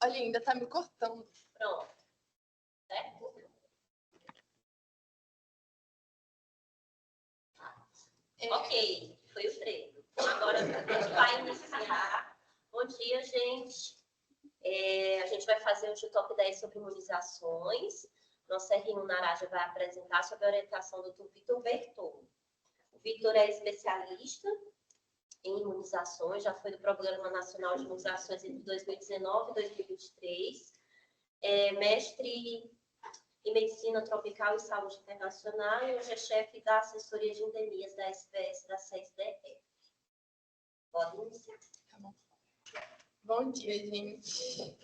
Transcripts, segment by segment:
Olha, ainda tá me cortando. Pronto. Certo? Ok, foi o treino. Agora a gente vai iniciar. Bom dia, gente. A gente vai fazer hoje o top 10 sobre imunizações. Nossa R1 Naraja vai apresentar sob a orientação do Dr. Vitor Bertollo. O Vitor é especialista em imunizações, já foi do Programa Nacional de Imunizações entre 2019 e 2023. É mestre em Medicina Tropical e Saúde Internacional e hoje é chefe da assessoria de endemias da SPS da SES-DF. Pode iniciar. Tá bom. Bom dia, gente.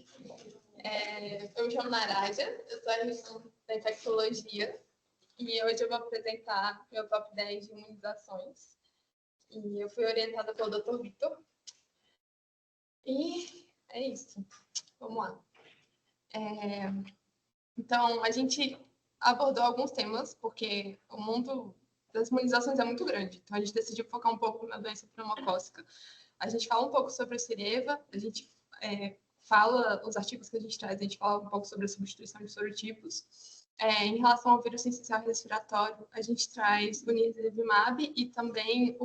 Eu me chamo Naraja, eu sou da infectologia e hoje eu vou apresentar meu top 10 de imunizações. E eu fui orientada pelo Dr. Vitor. E é isso. Vamos lá. Então, a gente abordou alguns temas, porque o mundo das imunizações é muito grande. Então, a gente decidiu focar um pouco na doença pneumocócica. A gente fala um pouco sobre o Cereva, a gente fala, os artigos que a gente traz, a gente fala um pouco sobre a substituição de sorotipos. Em relação ao vírus sensicial respiratório, a gente traz o nirsevimab e também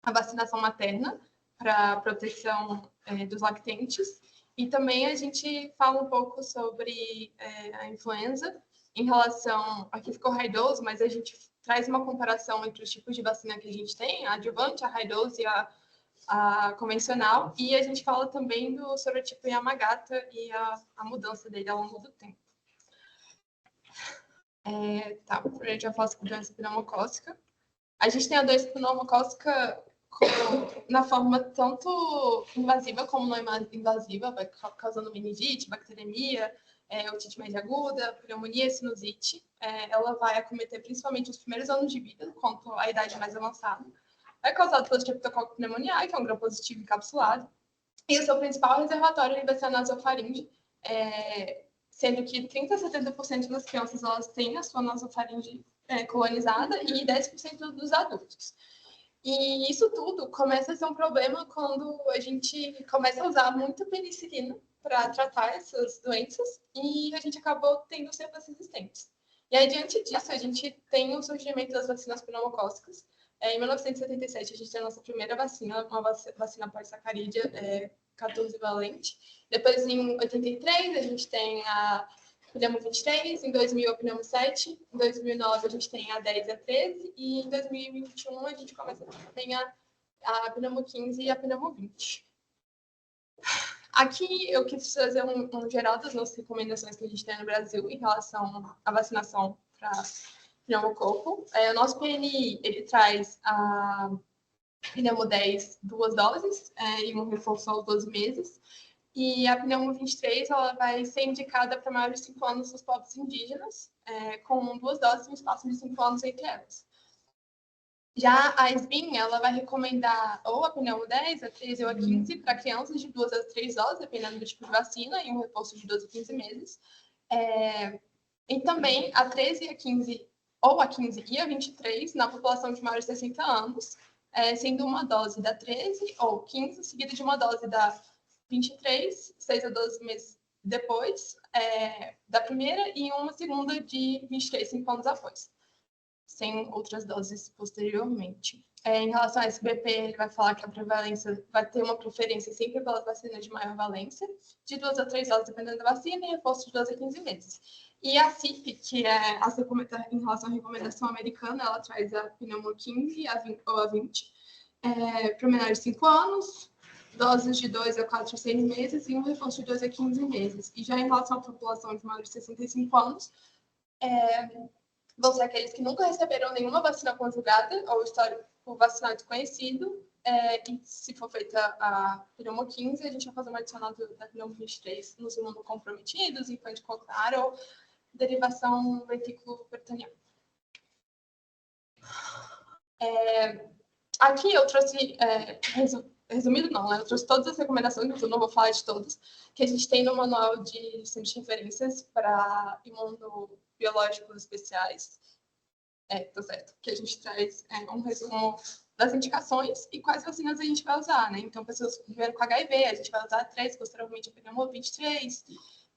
a vacinação materna para proteção dos lactentes. E também a gente fala um pouco sobre a influenza em relação... Aqui ficou high dose, mas a gente traz uma comparação entre os tipos de vacina que a gente tem, a adjuvante, a high dose e a convencional. E a gente fala também do sorotipo Yamagata e a mudança dele ao longo do tempo. A gente vai falar sobre doença pneumocócica. A gente tem a doença pneumocócica na forma tanto invasiva como não invasiva, vai causando meningite, bacteremia, otite média aguda, pneumonia e sinusite. Ela vai acometer principalmente os primeiros anos de vida, quanto à idade mais avançada. É causado pelo Streptococcus pneumoniae, que é um gram positivo encapsulado. E o seu principal reservatório vai ser a nasofaringe, sendo que 30% a 70% das crianças elas têm a sua nasofaringe colonizada e 10% dos adultos. E isso tudo começa a ser um problema quando a gente começa a usar muita penicilina para tratar essas doenças e a gente acabou tendo cepas resistentes. E aí, diante disso, a gente tem o surgimento das vacinas pneumocócicas. Em 1977, a gente tem a nossa primeira vacina, uma vacina polissacarídea 14-valente. Depois, em 83, a gente tem a Pneumo 23, em 2000 a Pneumo 7, em 2009 a gente tem a 10 e a 13, e em 2021 a gente começa também a Pneumo 15 e a Pneumo 20. Aqui eu quis trazer um geral das nossas recomendações que a gente tem no Brasil em relação à vacinação para pneumococo. O nosso PNI, ele traz a Pneumo 10 2 doses e um reforço aos 12 meses. E a Pneumo 23 ela vai ser indicada para maiores de 5 anos dos povos indígenas, com 2 doses no espaço de 5 anos entre elas. Já a SBIN, ela vai recomendar ou a Pneumo 10, a 13 ou a 15 para crianças de 2 a 3 doses, dependendo do tipo de vacina, e um reforço de 12 a 15 meses. E também a 13, a 15, ou a 15 e a 23 na população de maiores de 60 anos, sendo uma dose da 13 ou 15, seguida de uma dose da 23, 6 a 12 meses depois da primeira, e uma segunda de 23, 5 anos após, sem outras doses posteriormente. Em relação ao SBP, ele vai falar que a prevalência vai ter uma preferência sempre pelas vacinas de maior valência, de 2 a 3 doses dependendo da vacina, e reforço de 12 a 15 meses. E a CIP, que é em relação à recomendação americana, ela traz a Pneumo 15 ou a 20, para menores de 5 anos, doses de 2 a 4 a 6 meses e um reforço de 2 a 15 meses. E já em relação à população de maiores de 65 anos, vão ser aqueles que nunca receberam nenhuma vacina conjugada ou histórico vacinal desconhecido. E se for feita a Pneumo 15, a gente vai fazer uma adicional da Pneumo 23 nos imunocomprometidos, infante cocar ou derivação ventículo-peritoneal. Aqui eu trouxe, resumido não, eu trouxe todas as recomendações, eu não vou falar de todas, que a gente tem no manual de centro de referências para imunobiológicos especiais. Tá certo, que a gente traz um resumo das indicações e quais vacinas a gente vai usar, né? Então, pessoas vivendo com HIV, a gente vai usar 3, posteriormente a pneumo 23,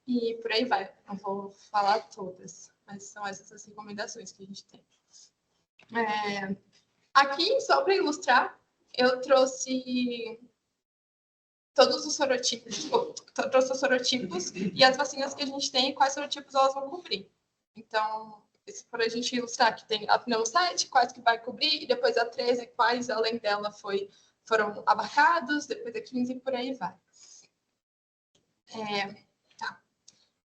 e por aí vai. Não vou falar todas, mas são essas as recomendações que a gente tem. Aqui, só para ilustrar, eu trouxe todos os sorotipos, trouxe os sorotipos e as vacinas que a gente tem e quais sorotipos elas vão cobrir. Então, isso para a gente ilustrar que tem a pneumo 7, quais que vai cobrir, e depois a 13, quais além dela foram abarcados, depois a 15 e por aí vai. Tá.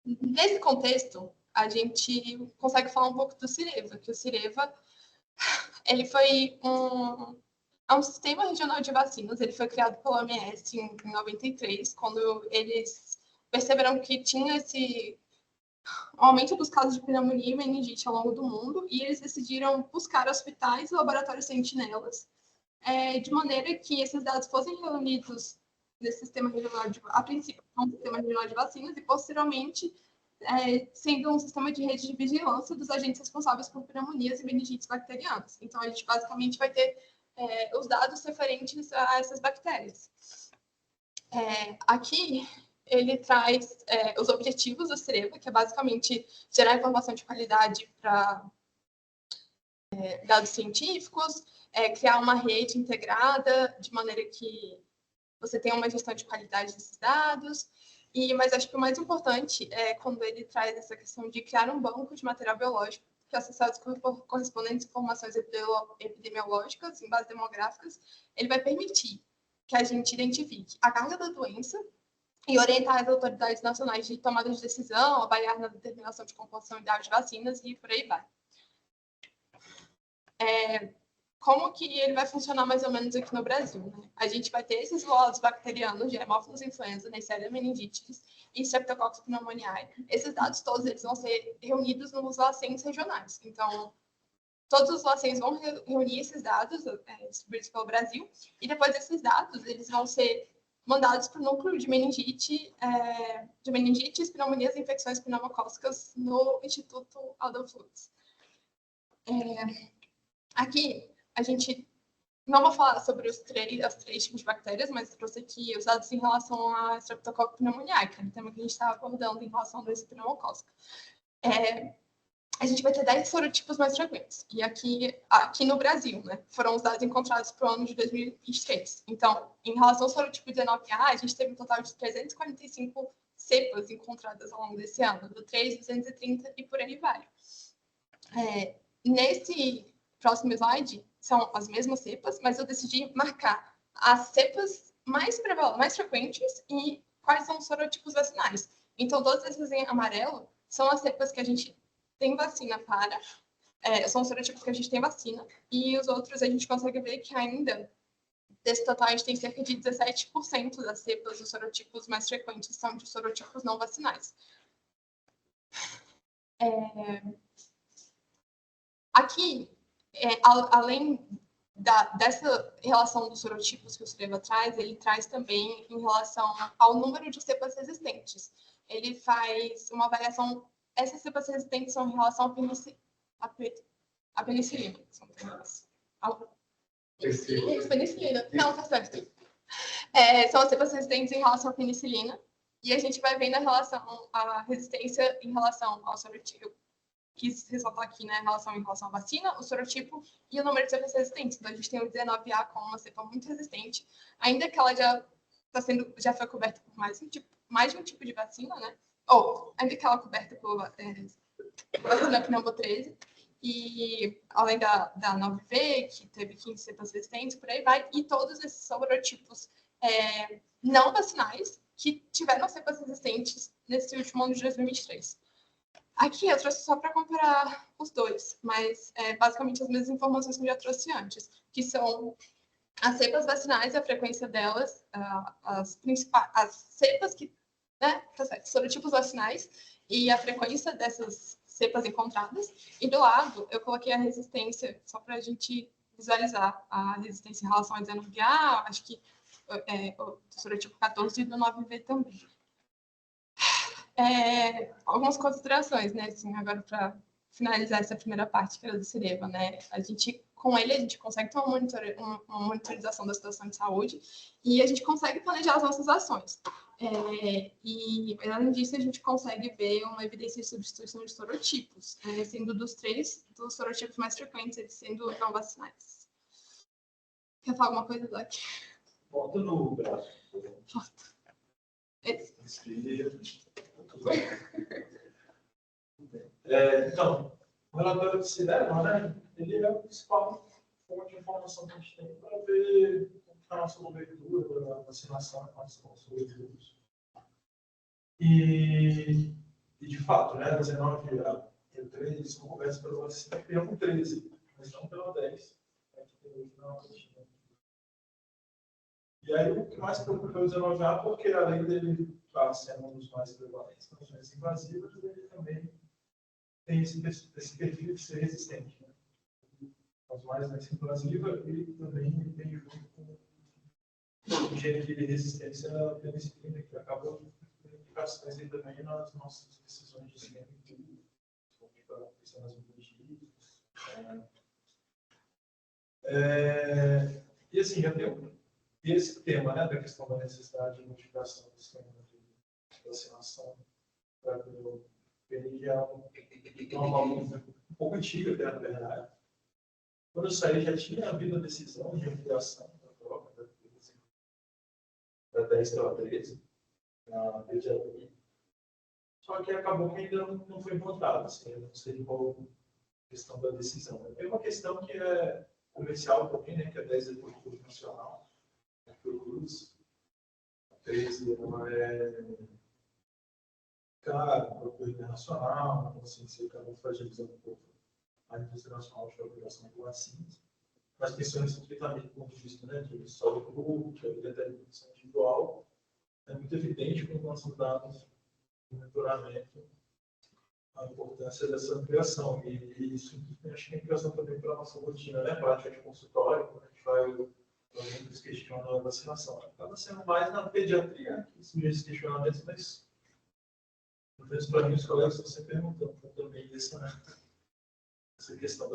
Nesse contexto, a gente consegue falar um pouco do Cireva, que o Cireva ele foi um sistema regional de vacinas. Ele foi criado pela OMS em 93, quando eles perceberam que tinha esse aumento dos casos de pneumonia e meningite ao longo do mundo, e eles decidiram buscar hospitais e laboratórios sentinelas, de maneira que esses dados fossem reunidos nesse sistema regional a princípio, um sistema regional de vacinas, e posteriormente sendo um sistema de rede de vigilância dos agentes responsáveis por pneumonias e meningites bacterianas. Então, a gente basicamente vai ter os dados referentes a essas bactérias. Aqui, ele traz os objetivos do Cireva, que é basicamente gerar informação de qualidade para dados científicos, criar uma rede integrada, de maneira que você tenha uma gestão de qualidade desses dados. Mas acho que o mais importante é quando ele traz essa questão de criar um banco de material biológico que, associados com correspondentes informações epidemiológicas em bases demográficas, ele vai permitir que a gente identifique a carga da doença e orientar as autoridades nacionais de tomada de decisão, avaliar na determinação de composição ideal de vacinas e por aí vai. Como que ele vai funcionar mais ou menos aqui no Brasil, né? A gente vai ter esses lotes bacterianos de Haemophilus influenza, Neisseria meningitis e Streptococcus pneumoniae. Esses dados todos eles vão ser reunidos nos LACENs regionais. Então, todos os LACENs vão reunir esses dados distribuídos pelo Brasil, e depois esses dados eles vão ser mandados para o núcleo de meningites, pneumonias e infecções pneumocócicas no Instituto Adolf Lutz. Aqui, a gente não vai falar sobre os três tipos de bactérias, mas trouxe aqui os dados em relação a Streptococcus pneumoniae, que é o tema que a gente estava abordando em relação a doença pneumocócica. A gente vai ter 10 sorotipos mais frequentes. E aqui no Brasil, né, foram os dados encontrados para o ano de 2023. Então, em relação ao sorotipo 19A, a gente teve um total de 345 cepas encontradas ao longo desse ano, do 3, 230 e por aí vai. Nesse próximo slide, são as mesmas cepas, mas eu decidi marcar as cepas mais frequentes e quais são os sorotipos vacinais. Então, todos esses em amarelo são as cepas que a gente tem vacina para, são os sorotipos que a gente tem vacina, e os outros a gente consegue ver que ainda, desse total, a gente tem cerca de 17% das cepas dos sorotipos mais frequentes são de sorotipos não vacinais. Aqui, além dessa relação dos sorotipos que o Cireva traz, ele traz também em relação ao número de cepas resistentes. Ele faz uma avaliação. Essas cepas resistentes são em relação à penicilina. Penicilina. Não, tá certo. São as cepas resistentes em relação à penicilina. E a gente vai vendo a resistência em relação ao sorotipo. Quis ressaltar aqui, né, em relação à vacina, o sorotipo e o número de cepas resistentes. Então, a gente tem o 19A como uma cepa muito resistente, ainda que ela já foi coberta por mais de um tipo de vacina, né? Ou ainda que ela é coberta por vacina pneumo 13, e além da 9V, que teve 15 cepas resistentes, por aí vai, e todos esses sorotipos não vacinais que tiveram cepas resistentes nesse último ano de 2023. Aqui eu trouxe só para comparar os dois, mas basicamente as mesmas informações que eu já trouxe antes, que são as cepas vacinais, a frequência delas, as cepas que, né, sorotipos vacinais e a frequência dessas cepas encontradas. E do lado, eu coloquei a resistência, só para a gente visualizar a resistência em relação ao 19A, acho que do sorotipo 14 e do 9V também. Algumas considerações, né, assim, agora para finalizar essa primeira parte que era do Cireva, né? A gente com ele, a gente consegue ter uma monitorização da situação de saúde e a gente consegue planejar as nossas ações. E, além disso, a gente consegue ver uma evidência de substituição de sorotipos, sendo dos sorotipos mais frequentes, eles sendo não vacinais. Quer falar alguma coisa, Doc? Volta no braço. Volta. Então, o relatório de Cirela, né, ele é a principal fonte de informação que a gente tem para ver a nossa cobertura, a vacinação, a nossa cobertura. E, de fato, né, 19 a 13, são cobertos pela vacina pelo 13, mas não pela 10. E aí, o que mais preocupa é o 19A, porque além dele estar sendo um dos mais prevalentes nas doenças invasivas, ele também tem esse perfil de ser resistente. Né? As mais doenças invasivas, e também ele tem junto com o gene de resistência à penicilina, que acaba tendo implicações aí também nas nossas decisões de ciência, para pensar nas biologias. E assim, já tem esse tema, né, da questão da necessidade de modificação do sistema de vacinação para o PNI é uma luta um pouco antiga, até, na verdade. Quando eu saí, já tinha havido a decisão de ampliação da prova da 10 para 13, na pediatria. Só que acabou que ainda não foi votado, assim, eu não sei qual a questão da decisão. Tem uma questão que é comercial também, né, que é 10 do Curso Nacional. Cruz, 13 ela é cara, para o internacional, então assim, você acaba fragilizando um pouco a indústria nacional de fabricação de vacinas. Mas questões estritamente do ponto de vista, né, de saúde pública, de determinação individual, é muito evidente quando nós dados de monitoramento a importância dessa ampliação. E isso acho que é ampliação também para a nossa rotina, né, prática de consultório, quando a gente vai muitos questionam a vacinação. Acaba sendo mais na pediatria que surgem esses questionamentos, mas para mim os colegas estão sempre perguntando também essa questão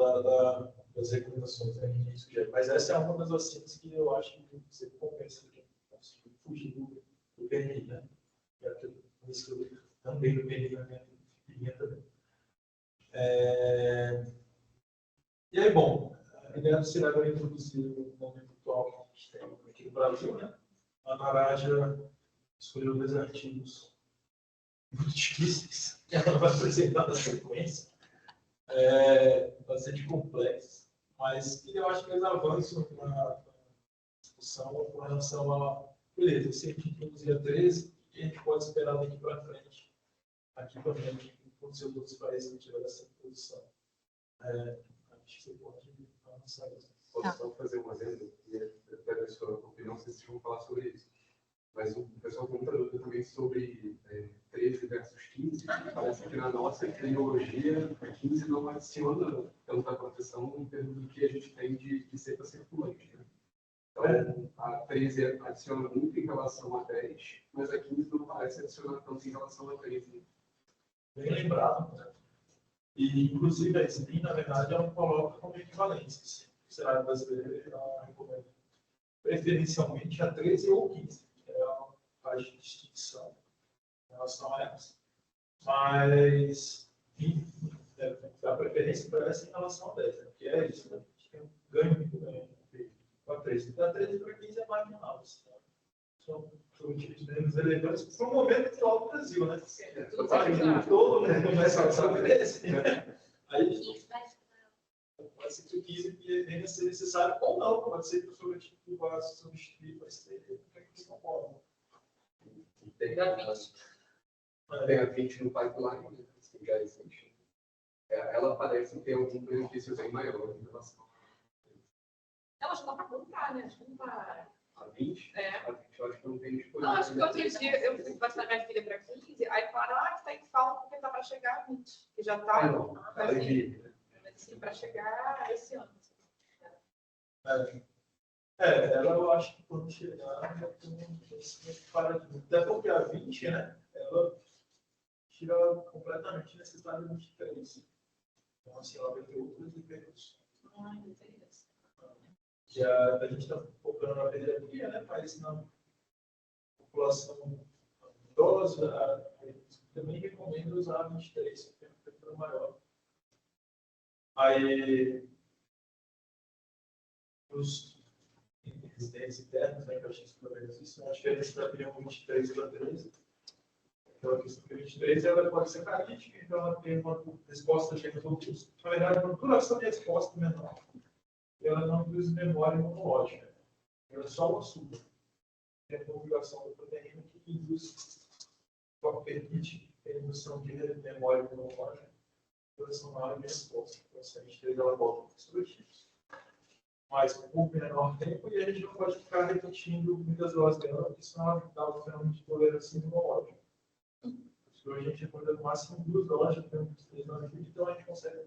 das recomendações, né, que a gente sugere. Mas essa é uma das vacinas que eu acho que você compensa de conseguir fugir do PNI, né? Que é aquilo que também do PNI na minha também. E aí, bom, a ideia do Cirela é introduzir o momento atual que a gente tem aqui no Brasil, né? A Naraja escolheu 2 artigos muito difíceis, que ela vai apresentar na sequência, bastante complexos, mas que eu acho que eles avançam na discussão com relação a, beleza, se a gente introduzir a 13, o que a gente pode esperar daqui para frente, aqui também, com seus outros países que tiveram essa introdução. Acho que você pode avançar isso. Posso só fazer uma adendo? E até da sua opinião, vocês vão falar sobre isso. Mas o pessoal tem muita dúvida também sobre 13 versus 15. Parece que na nossa epidemiologia, a 15 não adiciona tanta proteção em termos do que a gente tem de cepa circulante. Né? Então, a 13 adiciona muito em relação a 10, mas a 15 não parece adicionar tanto em relação a 13. Bem lembrado, né? E, inclusive, a SBIM, na verdade, ela coloca como equivalência. O cenário brasileiro ela recomenda preferencialmente a 13 ou 15, que é a faixa de distinção em relação a elas. Mas, a preferência parece em relação a 10, né? Que é isso, né? A gente tem um ganho muito grande para 13. Da 13 para 15 é marginal. São motivos menos relevantes para o momento atual do Brasil, né? Todo mundo começa a saber esse. Aí, pode ser que o 15 venha a ser necessário ou não, pode ser que o sobretítulo vá se substituir para esse tempo, que não pode. Tem a 20 no pipeline, que já existe. Ela parece ter algum benefício bem maior em relação. Ela já dá para comprar, né? Acho que não vai. A 20? A 20 eu acho que não tem disponível. Não, acho que outro dia eu fui vacinar minha filha para 15, aí falaram que está em falta porque está para chegar a 20. Que já está. Não, Assim, para chegar esse ano. Ela eu acho que quando chegar, já tem paradigma. Até porque a 20, né? Ela tira completamente a necessidade de 23. Então, assim, ela vai ter outras repercussões. A gente está focando na pediatria, né? Mas na população idosa, também recomendo usar 23, que é um efeito maior. Aí, os residentes internos, né, que eu achei que isso, acho que a gente vai ter 23 para 13. Então, a questão que 23 ela pode ser carítica, então ela tem uma resposta de resultados. Na verdade, uma duração de resposta menor. Ela não produz memória imunológica. Ela é só o açúcar. Tem a configuração da proteína que induz, permite a indução de memória imunológica, duração maior de resposta. Então, se a gente fez ela volta para os estudos, mas com um pouco menor tempo, e a gente não pode ficar repetindo muitas doses dela, porque senão dá um fenômeno de tolerância imunológica. Hoje a gente recomenda no máximo 2 doses, temos 3 doses de vida, então a gente consegue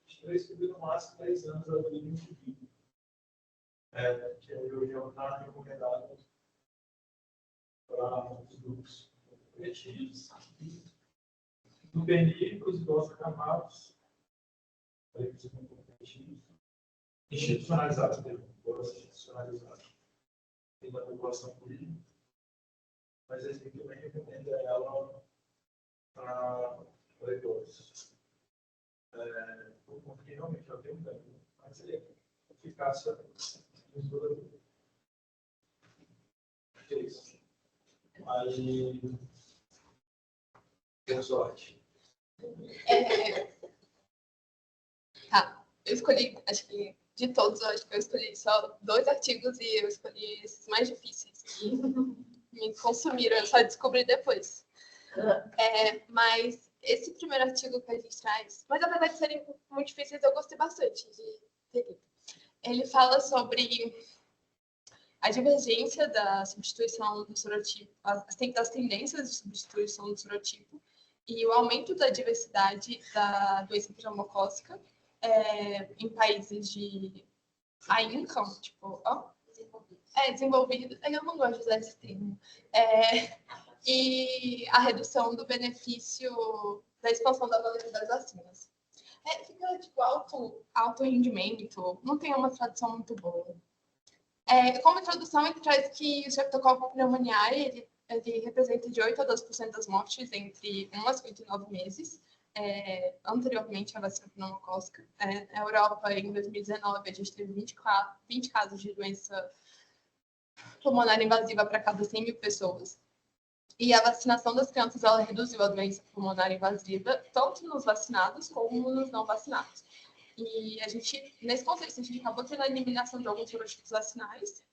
23 cobrir no máximo 3 anos da vida de vida. Que hoje não está recomendado para os grupos coletidos, do PNI para os idosos acamados, institucionalizados, institucionalizados, tem da população política, mas a gente também recomenda ela para idosos. Porque realmente ela tem um dano, mas é eficácia dos dois. É isso. Aí, tem sorte. Tá, eu escolhi, acho que de todos, eu acho que eu escolhi só 2 artigos e eu escolhi esses mais difíceis que me consumiram, eu só descobri depois. Mas esse primeiro artigo que a gente traz, mas apesar de serem muito difíceis, eu gostei bastante de ter lido. Ele fala sobre a divergência da substituição do sorotipo, das tendências de substituição do sorotipo e o aumento da diversidade da doença pneumocócica em países de high income, tipo, desenvolvido. Eu não gosto de usar esse termo. E a redução do benefício da expansão da validade das vacinas. Fica tipo alto rendimento, não tem uma tradução muito boa. Como introdução, ele traz que o Streptococcus pneumoniae ele representa de 8 a 12% das mortes entre 1 a 59 meses, anteriormente à vacina pneumocócica. Na Europa, em 2019, a gente teve 20 casos de doença pulmonar invasiva para cada 100 mil pessoas. E a vacinação das crianças, ela reduziu a doença pulmonar invasiva, tanto nos vacinados como nos não vacinados. E a gente, nesse contexto, a gente acabou tendo a eliminação de alguns serotipos vacinais,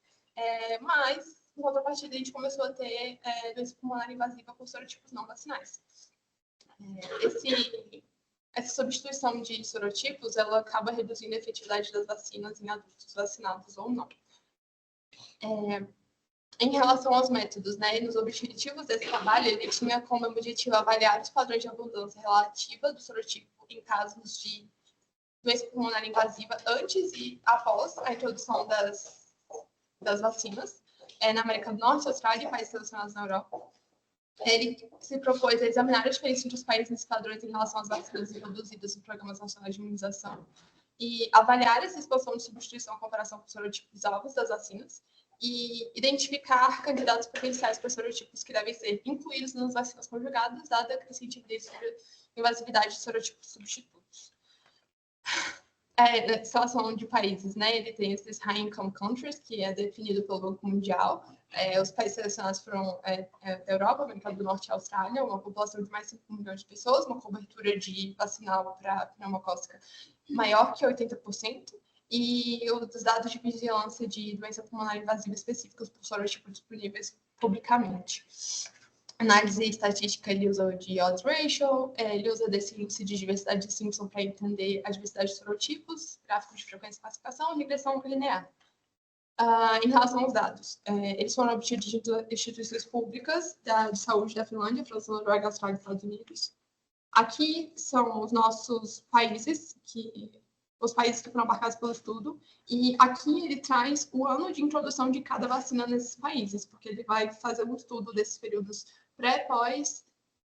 mas, em contrapartida, a gente começou a ter doença pulmonar invasiva por serotipos não vacinais. Essa substituição de serotipos, ela acaba reduzindo a efetividade das vacinas em adultos vacinados ou não. Em relação aos métodos, né, nos objetivos desse trabalho, ele tinha como objetivo avaliar os padrões de abundância relativa do sorotipo em casos de doença pulmonar invasiva antes e após a introdução das vacinas na América do Norte, Austrália e países relacionados na Europa. Ele se propôs a examinar a diferença entre os países e padrões em relação às vacinas introduzidas nos programas nacionais de imunização e avaliar essa expansão de substituição em comparação com os serotipos alvos das vacinas e identificar candidatos potenciais para serotipos que devem ser incluídos nas vacinas conjugadas, dada a crescente invasividade de serotipos substitutos. Na situação de países, né, ele tem esses high income countries, que é definido pelo Banco Mundial. Os países selecionados foram da Europa, América do Norte e Austrália, uma população de mais de 5 milhões de pessoas, uma cobertura de vacinal para pneumocócica maior que 80%, e os dados de vigilância de doença pulmonar invasiva específicos por sorotipo disponíveis publicamente. Análise estatística, ele usa o de odds ratio, ele usa desse índice de diversidade de Simpson para entender a diversidade de serotipos, gráfico de frequência e classificação e regressão linear. Em relação aos dados, eles foram obtidos de instituições públicas de saúde da Finlândia, França, Noruega, Austrália e Estados Unidos. Aqui são os nossos países, os países que foram abarcados pelo estudo, e aqui ele traz o ano de introdução de cada vacina nesses países, porque ele vai fazer um estudo desses períodos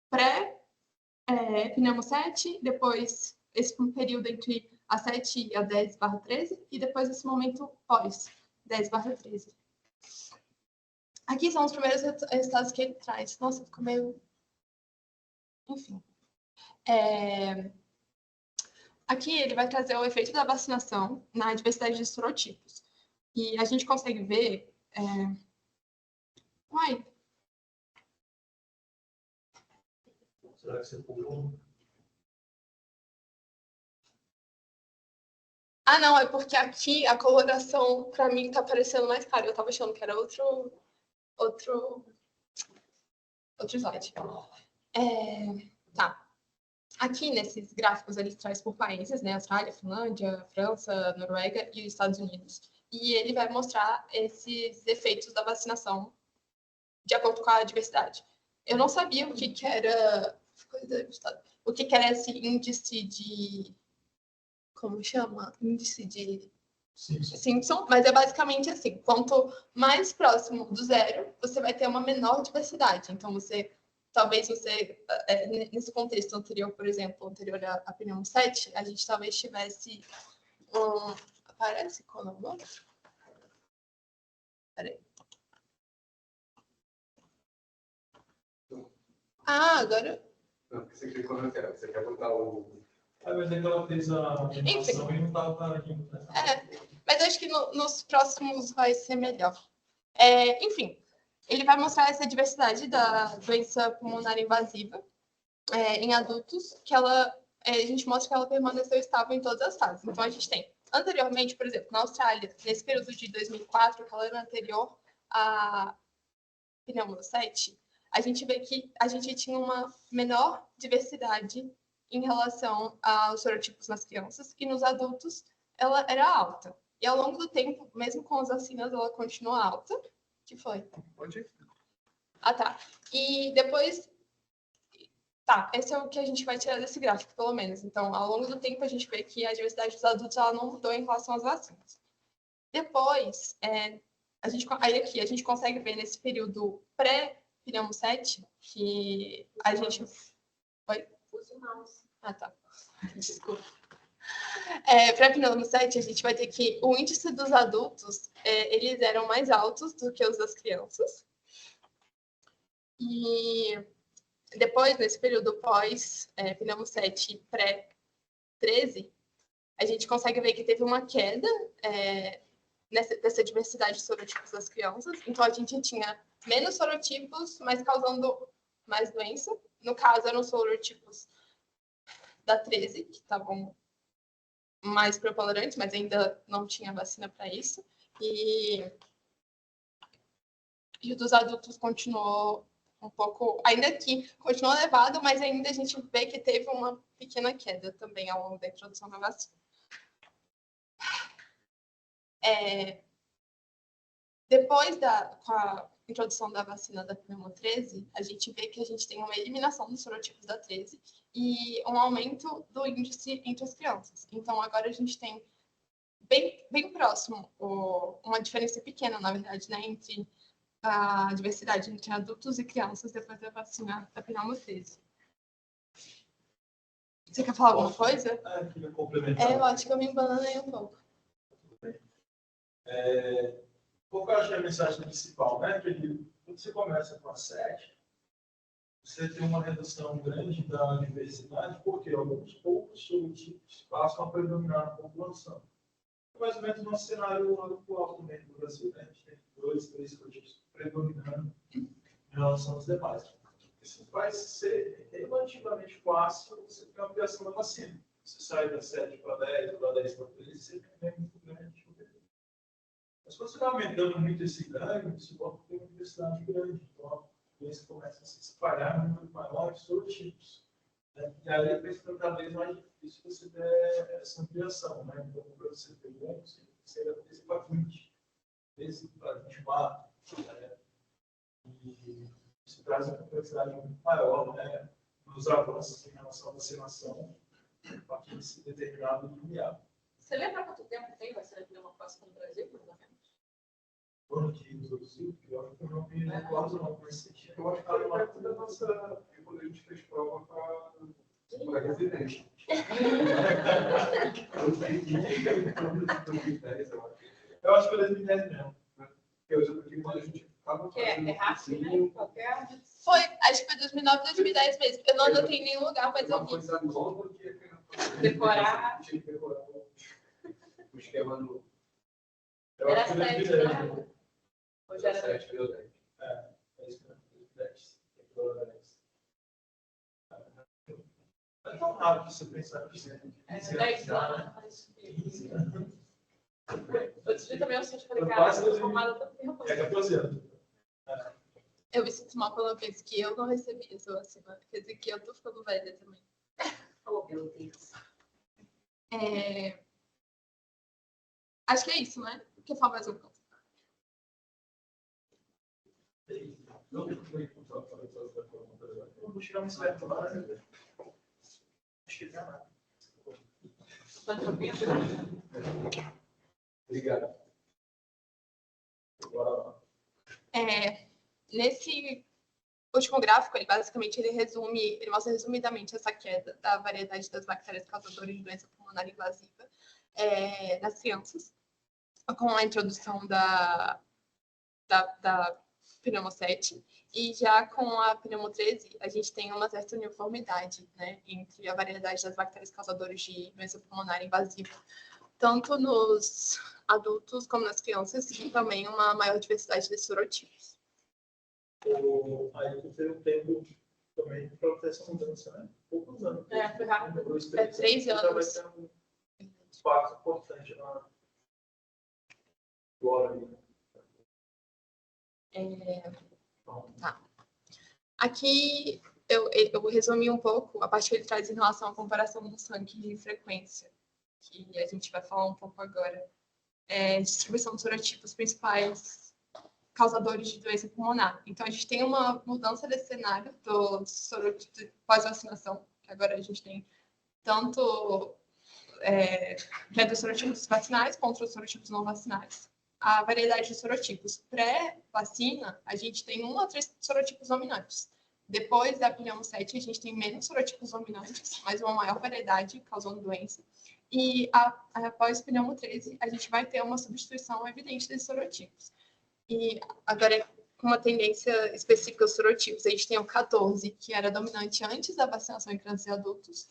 pré-pneumo 7, depois esse período entre a 7 e a 10/13, e depois esse momento pós 10/13. Aqui são os primeiros resultados que ele traz. Nossa, ficou meio... Enfim. Aqui ele vai trazer o efeito da vacinação na diversidade de sorotipos. E a gente consegue ver... Será que você pulou? Ah, não, é porque aqui a coloração, para mim, tá parecendo mais clara. Eu tava achando que era outro slide. Tá. Aqui, nesses gráficos, ele traz por países, né? Austrália, Finlândia, França, Noruega e os Estados Unidos. E ele vai mostrar esses efeitos da vacinação de acordo com a diversidade. Eu não sabia o que era... O que era esse índice de... Como chama? Índice de Simpson, mas é basicamente assim, quanto mais próximo do zero, você vai ter uma menor diversidade. Então, talvez nesse contexto anterior, por exemplo, anterior à pneumo 7, a gente talvez tivesse aparece qual é o nome? Peraí. Agora... Não, você clicou na tela, você quer botar o... Mas ainda ela fez a animação e não estava aqui. Mas acho que nos próximos vai ser melhor. Enfim, ele vai mostrar essa diversidade da doença pulmonar invasiva em adultos, que a gente mostra que ela permaneceu estável em todas as fases. Então, a gente tem, anteriormente, por exemplo, na Austrália, nesse período de 2004, que ela era anterior à pneumo 7, a gente vê que a gente tinha uma menor diversidade em relação aos sorotipos nas crianças, e nos adultos ela era alta. E ao longo do tempo, mesmo com as vacinas, ela continua alta. O que foi? Pode ir. Tá. E depois... Tá, esse é o que a gente vai tirar desse gráfico, pelo menos. Então, ao longo do tempo, a gente vê que a diversidade dos adultos ela não mudou em relação às vacinas. Depois, aí aqui, a gente consegue ver nesse período pré-pneumo 7, que a gente... Oi? Use o mouse. Tá. Desculpa. Pré-pneumo 7, a gente vai ter que o índice dos adultos, eles eram mais altos do que os das crianças. E depois, nesse período pós-pneumo 7 pré-13, a gente consegue ver que teve uma queda dessa diversidade de sorotipos das crianças. Então, a gente tinha menos sorotipos, mas causando mais doença. No caso, eram sorotipos da 13, que estavam mais preponderantes, mas ainda não tinha vacina para isso. E o dos adultos continuou um pouco... Ainda que continuou elevado, mas ainda a gente vê que teve uma pequena queda também ao longo da introdução da vacina. Depois com a introdução da vacina da pneumo 13, a gente vê que a gente tem uma eliminação dos sorotipos da 13 e um aumento do índice entre as crianças. Então, agora a gente tem bem próximo, uma diferença pequena, na verdade, né, entre a diversidade entre adultos e crianças depois da vacina da pneumo 13. Você quer falar alguma coisa? Queria complementar. Eu acho que eu me embananei um pouco. Qual que eu acho que é a mensagem principal, né? Que quando você começa com a 7, você tem uma redução grande da diversidade, porque alguns poucos sorotipos passam a predominar na população. Mais ou menos no cenário atual também do Brasil, né? A gente tem 2, 3 sorotipos predominando em relação aos demais. Isso vai ser relativamente fácil você ter uma ampliação da vacina. Você sai da 7 para 10, da 10 para 13, você tem muito grande. Mas quando você está aumentando muito esse ganho, você pode ter uma diversidade grande. Então, a doença começa a se espalhar em número maior de sorotipos. Né? E aí vai ficando cada vez mais difícil você ter essa ampliação. Né? Então, para você ter um, você ainda tem para 20, esse para 24. Né? E isso traz uma complexidade muito maior, né? Nos avanços em relação à vacinação, a partir desse determinado limiar. Você lembra quanto tempo tem vacina de pneumococcus no Brasil, por exemplo? Quando que introduziu, eu acho que eu não me recordo, não, mas Eu acho que foi perto da nossa... Quando a gente fez prova para residente. 2010, eu acho. Eu acho que foi 2010 mesmo. Eu já porque quando a gente ficava É rápido, né? Qualquer... Foi, acho que foi 2009, 2010 mesmo. Eu não anotei em nenhum lugar, mas uma eu vi. coisa nova que Decorar. tinha que decorar o esquema do Eu Era acho que foi 7, 2010. né? Hoje era 7, virou 10. É isso mesmo, 2010. É tão rápido você pensar que você tem 15 10 anos, né? anos. 15 anos. Outro dia também eu senti, falei, Eu cara, quase eu tô formada há tanto tempo. É 14 anos. Eu me sinto mal pela vez que eu não recebi essa vacina. Quer dizer que eu tô ficando velha também. Oh, meu Deus. Acho que é isso, né? Quer falar mais um pouco? Vou chegar mais perto lá. Acho que não. Obrigado. Bora lá. Nesse último gráfico, ele mostra resumidamente essa queda da variedade das bactérias causadoras de doença pulmonar invasiva nas crianças, com a introdução da pneumo 7, e já com a pneumo 13, a gente tem uma certa uniformidade, né, entre a variedade das bactérias causadoras de doença pulmonar invasiva, tanto nos adultos como nas crianças, e também uma maior diversidade de sorotipos. Aí tu teve um tempo também para ter essa mudança, né? Poucos anos. Foi rápido. 3 anos. Já vai ter um impacto importante na agora. Tá. Aqui eu resumi um pouco a parte que ele traz em relação à comparação do sangue de frequência, que a gente vai falar um pouco agora. Distribuição dos sorotipos principais causadores de doença pulmonar. Então, a gente tem uma mudança desse cenário do sorotipos pós-vacinação, que agora a gente tem tanto dos sorotipos vacinais contra os sorotipos não vacinais. A variedade de sorotipos pré-vacina, a gente tem 1 a 3 sorotipos dominantes. Depois da pneumo 7, a gente tem menos sorotipos dominantes, mas uma maior variedade causando doença. E após pneumo 13, a gente vai ter uma substituição evidente desses sorotipos. E agora, com uma tendência específica aos sorotipos, a gente tem o 14, que era dominante antes da vacinação em crianças e adultos,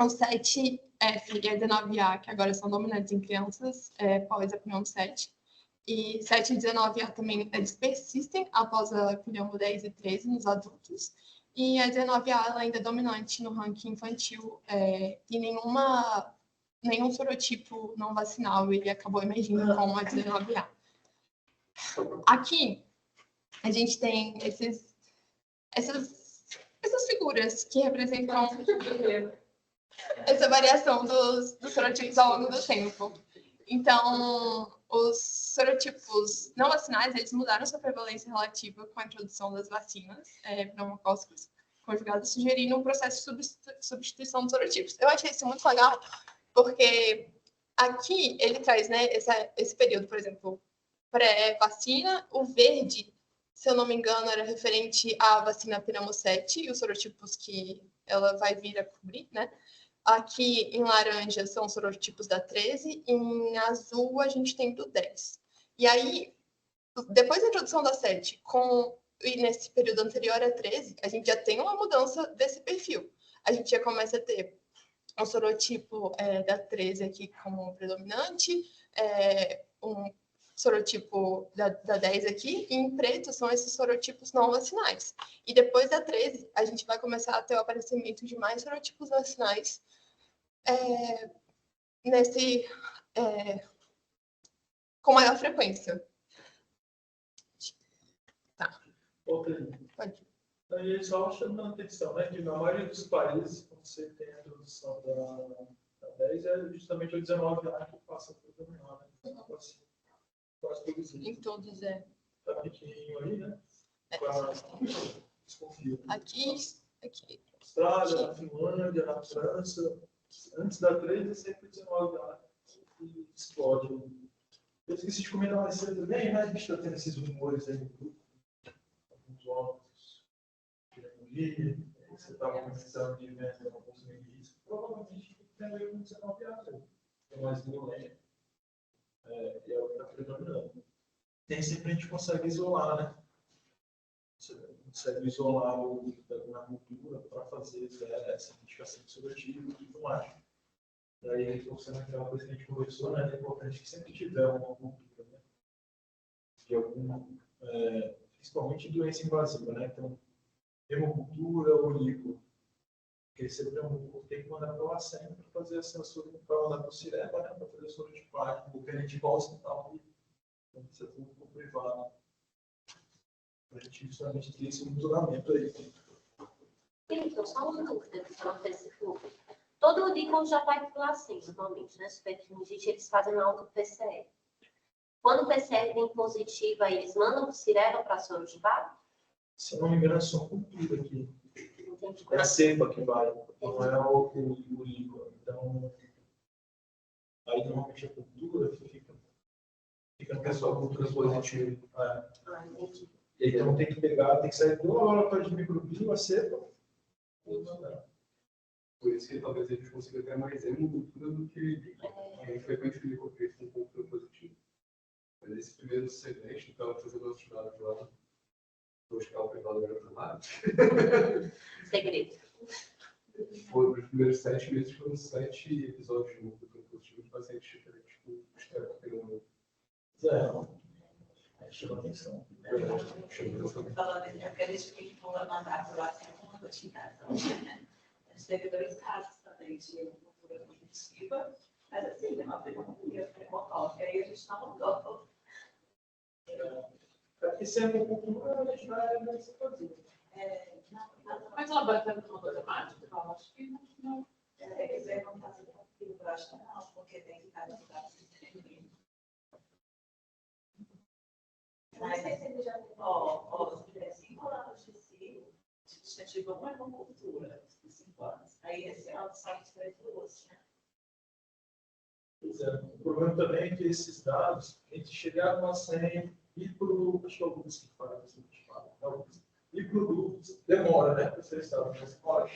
o 7F e a 19A, que agora são dominantes em crianças após a pneumo 7, e 7 e 19A também eles persistem após a pneumo 10 e 13 nos adultos, e a 19A ela ainda é dominante no ranking infantil, e nenhum sorotipo não vacinal ele acabou emergindo como a 19A. Aqui, a gente tem essas figuras que representam essa variação dos sorotipos ao longo do tempo. Então, os sorotipos não vacinais, eles mudaram sua prevalência relativa com a introdução das vacinas pneumocócicas conjugadas, sugerindo um processo de substituição dos sorotipos. Eu achei isso muito legal, porque aqui ele traz, né, esse período, por exemplo, pré-vacina, o verde, se eu não me engano, era referente à vacina pneumo 7 e os sorotipos que ela vai vir a cobrir, né? Aqui em laranja são sorotipos da 13, e em azul a gente tem do 10. E aí, depois da introdução da 7, e nesse período anterior a 13, a gente já tem uma mudança desse perfil. A gente já começa a ter um sorotipo da 13 aqui como predominante, um sorotipo da 10 aqui, e em preto são esses sorotipos não vacinais. E depois da 13, a gente vai começar a ter o aparecimento de mais sorotipos vacinais com maior frequência. Tá. Pode. Aí só chamando a atenção, né, que na maioria dos países, quando você tem a introdução da 10, é justamente o 19 anos que passa por dominar, né? Quase todos eles. Em todos, Tá pequenininho aí, né? Desconfio. Aqui. Austrália, na Finlândia, na França, antes da 13 é sempre 19 anos e explode. Eu esqueci de comentar mais cedo também, né? A gente está tendo esses rumores aí no grupo. Alguns órgãos de você estava precisando de venda em alguns ministros. Provavelmente tem aí um 19 anos. tem mais violento, e é o que está predominando. Nem sempre a gente consegue isolar, né? Você consegue isolar na cultura para fazer essa identificação de sorotipo e tudo mais. Daí, você naquela coisa que a gente conversou, né? É importante que sempre tiver uma cultura, né? De alguma, principalmente doença invasiva, né? Então, hemocultura ou líquido. Porque sempre tem que mandar para o LACEN para fazer essa para mandar para o CIREBA, né? Para fazer a sorotipagem, o periticolse e tal, e precisa ter um privado. Para a gente justamente ter esse monitoramento aí. Então, só uma dúvida para esse público. Todo o líquido já vai para o LACEN, normalmente, né? Superfungite, eles fazem na auto-PCR. Quando o PCR vem positiva, eles mandam para o CIREBA para sorotipar? Se não me engano, é só cultura aqui. É a cepa que vai, não é o líquido. Então, aí normalmente a cultura fica no pessoal cultura positiva. Então tem que pegar, tem que sair do laboratório de microbio, a cepa, e mandar. Por isso que talvez a gente consiga ter mais hemocultura do que frequentemente ficou feito com cultura positiva. Mas esse primeiro semestre, estava fazendo nossos dados lá, no hospital privado da Grafamar. Segredo. Os primeiros 7 meses foram 7 episódios de cultura positiva de pacientes diferentes com esteroide. Chama atenção. Falando de aqueles que foram mandados lá sem uma rotina. Teve 2 casos também de cultura positiva, mas assim, é uma pneumonia pneumocócica, aí a gente não mudou. Esse é uma cultura, a gente vai se fazer. Mas o laboratório não mudou temática? Eu acho que não. É, quer dizer, não está sendo tranquilo, eu acho que não, porque tem que estar no caso de treino. Mas se ele já tem, se tiver 5 anos de ciclo, já tive uma hemocultura de 5 anos. Aí esse ano sai de 3 duas, né? O problema também é que esses dados, a gente chegar no LACEN e para o alguns que fazem, e produtos, demora, né? Para vocês sabem, mas olha,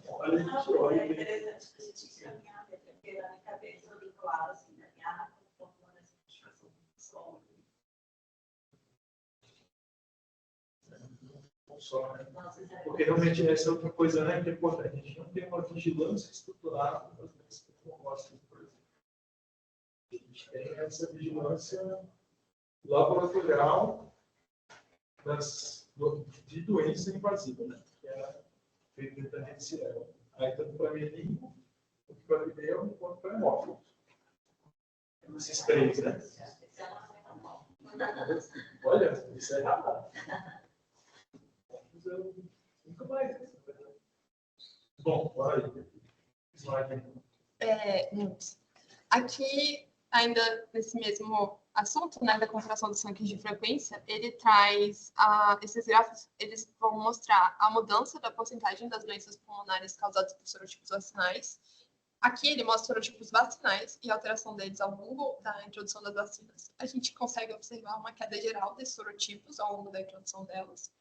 olha, É interessante que a gente encaminhar, porque na minha cabeça eu claro, assim, encaminhar com uma identificação só, né? Porque realmente essa é outra coisa, né, que é importante. A gente não tem uma vigilância estruturada das doenças pneumocócicas, por exemplo. A gente tem essa vigilância laboratorial de doença invasiva, né? Que é feita dentro de CIREBA. Aí, tanto para menino, quanto para pneu, quanto para hemófilos. Esses 3, né? Olha, isso é errado. Nunca mais. Bom, vai. Slide. Aqui, ainda nesse mesmo assunto, né, da concentração do sangue de frequência, ele traz esses gráficos, eles vão mostrar a mudança da porcentagem das doenças pulmonares causadas por sorotipos vacinais. Aqui ele mostra sorotipos vacinais e a alteração deles ao longo da introdução das vacinas. A gente consegue observar uma queda geral desses sorotipos ao longo da introdução delas.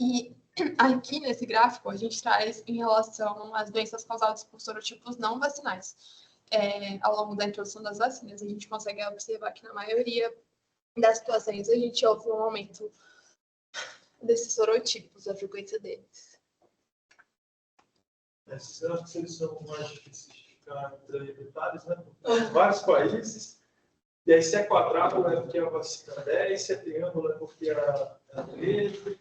E aqui nesse gráfico a gente traz em relação às doenças causadas por sorotipos não vacinais. Ao longo da introdução das vacinas, a gente consegue observar que na maioria das situações a gente houve um aumento desses sorotipos, a frequência deles. Esses anos eles são mais difíceis de ficar em detalhes, né? Vários países. E aí, se é quadrado, é porque a vacina é 10, se é triângulo, é porque a 13.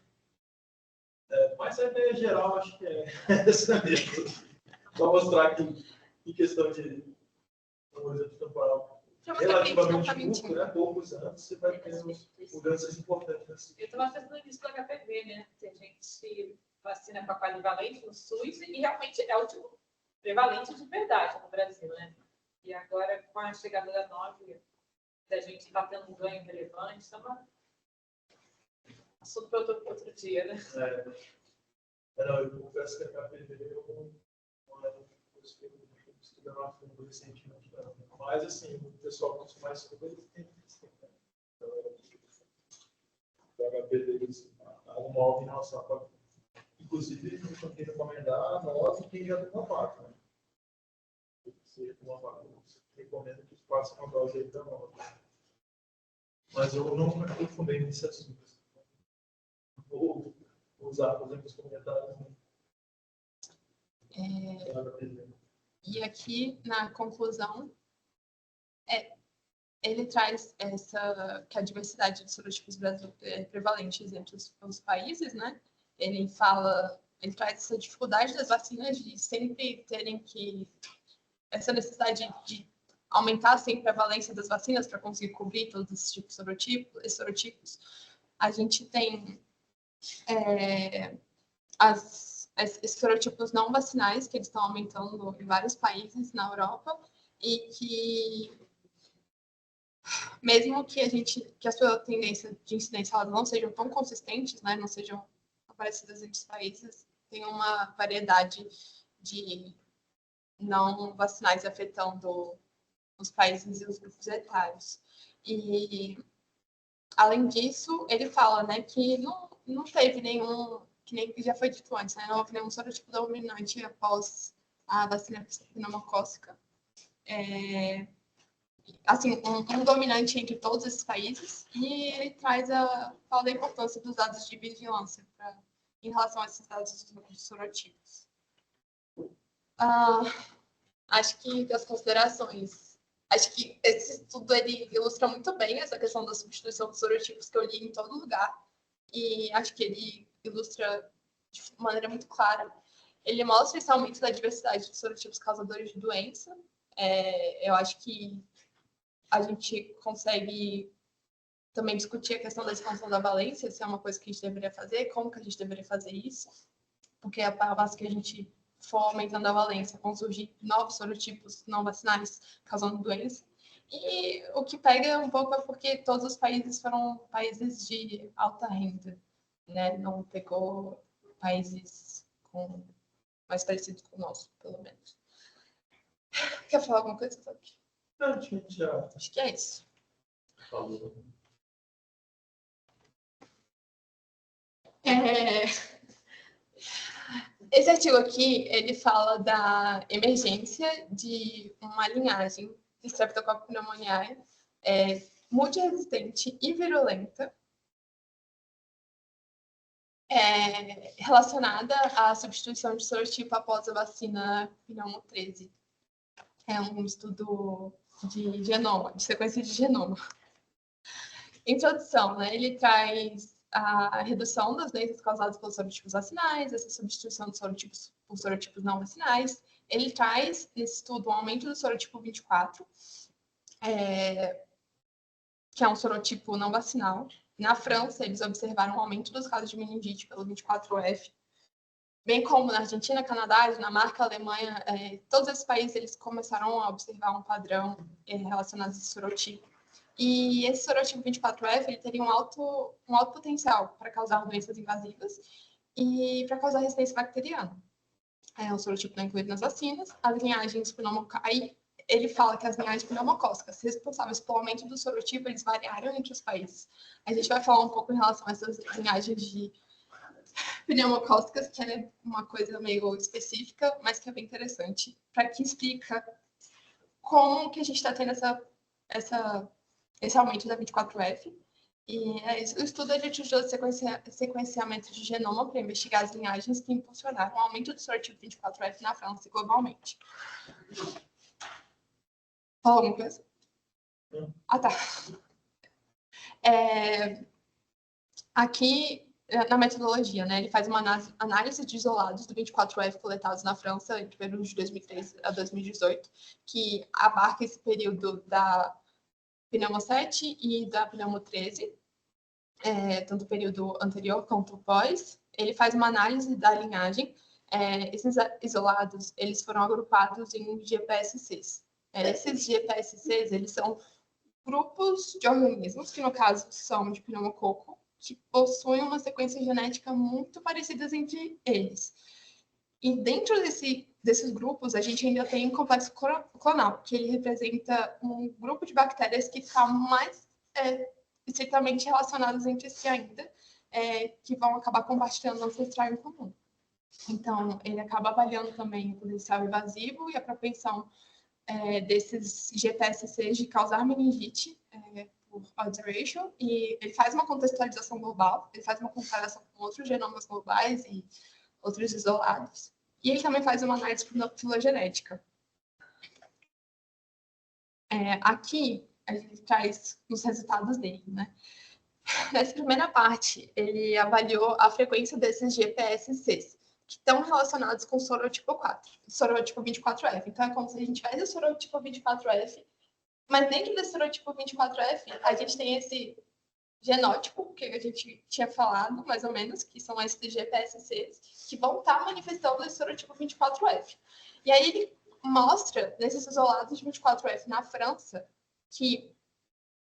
Mas a ideia geral, acho que é essa mesmo. Só mostrar que, em questão de horizonte temporal relativamente curto, né? Poucos anos, você vai ter mudanças importantes. Eu estava fazendo isso do HPV, né? Tem gente que vacina com a quadrivalente no SUS e realmente é o tipo prevalente de verdade no Brasil, né? E agora, com a chegada da 9, a gente está tendo um ganho relevante, então assunto para outro dia, né? Não, eu confesso que a HPV eu estudei lá fundo recentemente. Mas, assim, o pessoal que mais estuda, eles têm então, o HPV eles algo em relação a. Inclusive, eu tenho que recomendar a nós e quem já tem uma parte, né? se recomendo que faça uma dose aí da nova. Mas eu não me aprofundei nesse assunto. Vou usar, por exemplo, os comentários. E aqui, na conclusão, ele traz que a diversidade de sorotipos prevalentes entre os países, né? Ele traz essa dificuldade das vacinas de sempre terem essa necessidade de aumentar sempre a valência das vacinas para conseguir cobrir todos esses tipos de sorotipos. A gente tem esses sorotipos não vacinais, que eles estão aumentando em vários países na Europa, e que, mesmo que a sua tendência de incidência elas não sejam tão consistentes, né, não sejam parecidas entre os países, tem uma variedade de não vacinais afetando os países e os grupos etários. E, além disso, ele fala, né, que não teve nenhum, que nem já foi dito antes, né, não houve nenhum sorotipo dominante após a vacina pneumocócica. Assim, um dominante entre todos esses países, e ele fala da importância dos dados de vigilância em relação a esses dados dos sorotipos. Acho que das considerações, acho que esse estudo ele ilustra muito bem essa questão da substituição dos sorotipos que eu li em todo lugar, e acho que ele ilustra de maneira muito clara. Ele mostra esse aumento da diversidade de sorotipos causadores de doença. Eu acho que a gente consegue também discutir a questão da expansão da valência, se é uma coisa que a gente deveria fazer, como que a gente deveria fazer isso, porque a base que a gente for aumentando a valência, vão surgir novos sorotipos não vacinais causando doença. E o que pega um pouco é porque todos os países foram países de alta renda, né? Não pegou países mais parecidos com o nosso, pelo menos. Quer falar alguma coisa, Sabe? Não, gente, já. Acho que é isso. Falou. Esse artigo aqui, ele fala da emergência de uma linhagem de Streptococcus pneumoniae multiresistente e virulenta relacionada à substituição de sorotipo após a vacina pneumo 13. É um estudo de genoma, de sequência de genoma. Introdução, né? Ele traz a redução das doenças causadas pelos sorotipos vacinais, essa substituição de sorotipos por sorotipos não vacinais. Ele traz, nesse estudo, um aumento do sorotipo 24, que é um sorotipo não vacinal. Na França, eles observaram um aumento dos casos de meningite pelo 24F, bem como na Argentina, Canadá, Dinamarca, Alemanha, todos esses países eles começaram a observar um padrão relacionado a esse sorotipo. E esse sorotipo 24F ele teria um alto potencial para causar doenças invasivas e para causar resistência bacteriana. O sorotipo não é incluído nas vacinas. As linhagens pneumocócicas, ele fala que as linhagens pneumocócicas responsáveis pelo aumento do sorotipo, eles variaram entre os países. A gente vai falar um pouco em relação a essas linhagens de pneumocócicas, que é uma coisa meio específica, mas que é bem interessante, para que explica como que a gente está tendo esse aumento da 24F. E o estudo ele utilizou sequenciamento de genoma para investigar as linhagens que impulsionaram o aumento do sorotipo 24F na França e globalmente. Falou alguma coisa? Ah, tá. Aqui, na metodologia, né, ele faz uma análise de isolados do 24F coletados na França entre o período de 2003 a 2018, que abarca esse período da pneumo 7 e da pneumo 13, tanto o período anterior quanto o pós. Ele faz uma análise da linhagem. Esses isolados, eles foram agrupados em GPSCs. Esses GPSCs, eles são grupos de organismos, que no caso são de pneumococo, que possuem uma sequência genética muito parecida entre eles. E dentro desses grupos, a gente ainda tem um complexo clonal, que ele representa um grupo de bactérias que estão mais estritamente relacionadas entre si ainda, que vão acabar compartilhando ancestral em comum. Então, ele acaba avaliando também o potencial invasivo e a propensão desses GPSCs de causar meningite por odds ratio, e ele faz uma contextualização global, ele faz uma comparação com outros genomas globais e outros isolados, e ele também faz uma análise filogenética. Aqui, a gente traz os resultados dele, né? Nessa primeira parte, ele avaliou a frequência desses GPSCs, que estão relacionados com o sorotipo 4, sorotipo 24F. Então, é como se a gente tivesse o sorotipo 24F, mas dentro desse sorotipo 24F, a gente tem esse genótipo, que a gente tinha falado, mais ou menos, que são esses GPSCs, que vão estar manifestando esse sorotipo 24F. E aí ele mostra, nesses isolados de 24F na França, que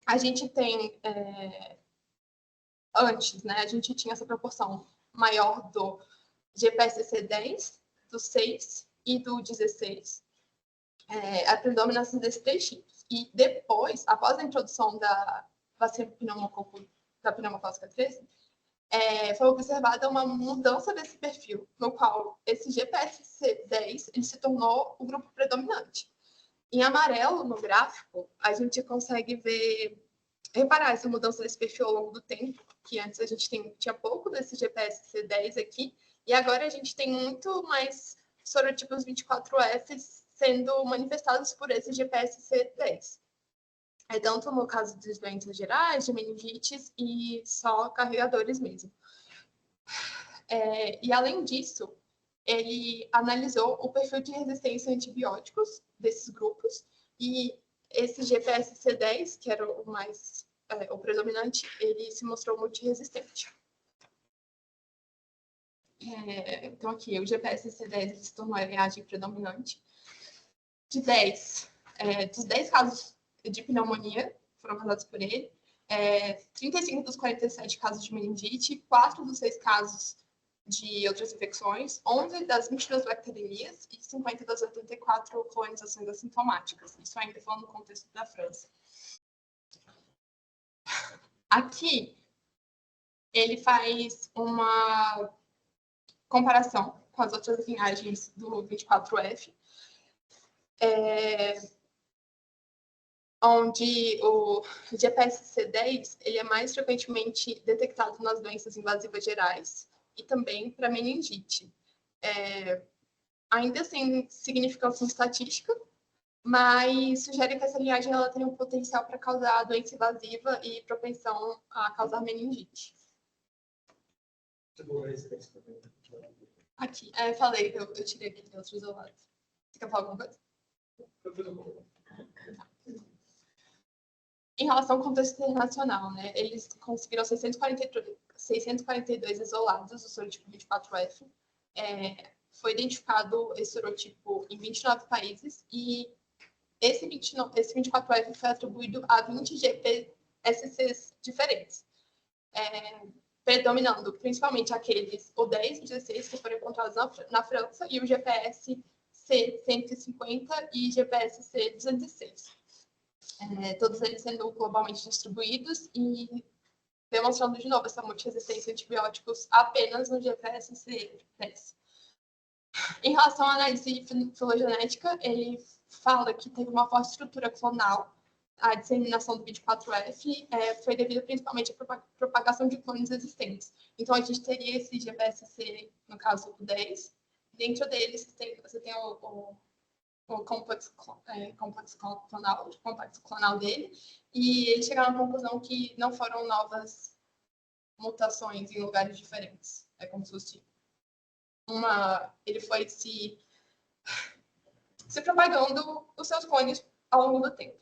a gente tem, antes, né, a gente tinha essa proporção maior do GPSC 10, do 6 e do 16, a predominância desses três tipos. E depois, após a introdução da vacina da pneumocócica 13, foi observada uma mudança desse perfil, no qual esse GPSC10 ele se tornou o grupo predominante. Em amarelo, no gráfico, a gente consegue reparar essa mudança desse perfil ao longo do tempo, que antes a gente tinha pouco desse GPSC10 aqui, e agora a gente tem muito mais sorotipos 24F sendo manifestados por esse GPSC10. Tanto no caso das doenças gerais, de meningites e só carregadores mesmo. E além disso, ele analisou o perfil de resistência a antibióticos desses grupos, e esse GPSC10, que era o predominante, ele se mostrou multiresistente. Então, aqui, o GPSC10 se tornou a reagem predominante. Dos 10 casos de pneumonia foram causados por ele, 35 dos 47 casos de meningite, 4 dos 6 casos de outras infecções, 11 das 22 bacteremias e 50 das 84 colonizações assintomáticas. Isso ainda falando no contexto da França. Aqui, ele faz uma comparação com as outras linhagens do 24F, onde o GPSC10 ele é mais frequentemente detectado nas doenças invasivas gerais e também para meningite. Ainda sem significância estatística, mas sugere que essa linhagem ela tem um potencial para causar doença invasiva e propensão a causar meningite. Aqui, falei que eu tirei aqui de outros isolados. Você quer falar alguma coisa? Em relação ao contexto internacional, né, eles conseguiram 642 isolados do sorotipo 24F. Foi identificado esse sorotipo em 29 países e esse 24F foi atribuído a 20 GPSCs diferentes, predominando principalmente aqueles, o 10 e 16, que foram encontrados na França, e o GPSC 150 e GPSC 206. Todos eles sendo globalmente distribuídos e demonstrando de novo essa multiresistência a antibióticos apenas no GPSC10. Em relação à análise filogenética, ele fala que teve uma forte estrutura clonal. A disseminação do 24F foi devido principalmente à propagação de clones existentes. Então, a gente teria esse GPSC, no caso, o 10. Dentro dele, você tem o complexo clonal dele, e eles chegaram à conclusão que não foram novas mutações em lugares diferentes. É como se fosse ele foi se propagando os seus clones ao longo do tempo.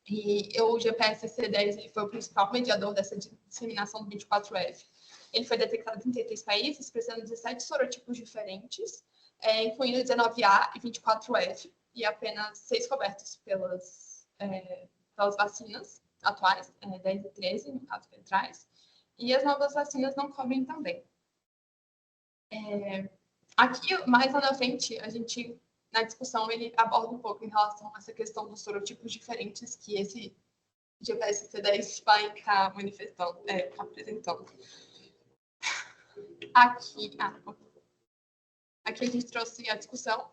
E o GPSC10 ele foi o principal mediador dessa disseminação do 24F. Ele foi detectado em 33 países, presentando 17 sorotipos diferentes, incluindo 19A e 24F, e apenas 6 cobertos pelas vacinas atuais, 10 e 13, no caso que ele traz, e as novas vacinas não cobrem também. Aqui, mais lá na frente, a gente, na discussão, ele aborda um pouco em relação a essa questão dos sorotipos diferentes que esse GPSC10 vai estar manifestando, apresentando. Aqui a gente trouxe a discussão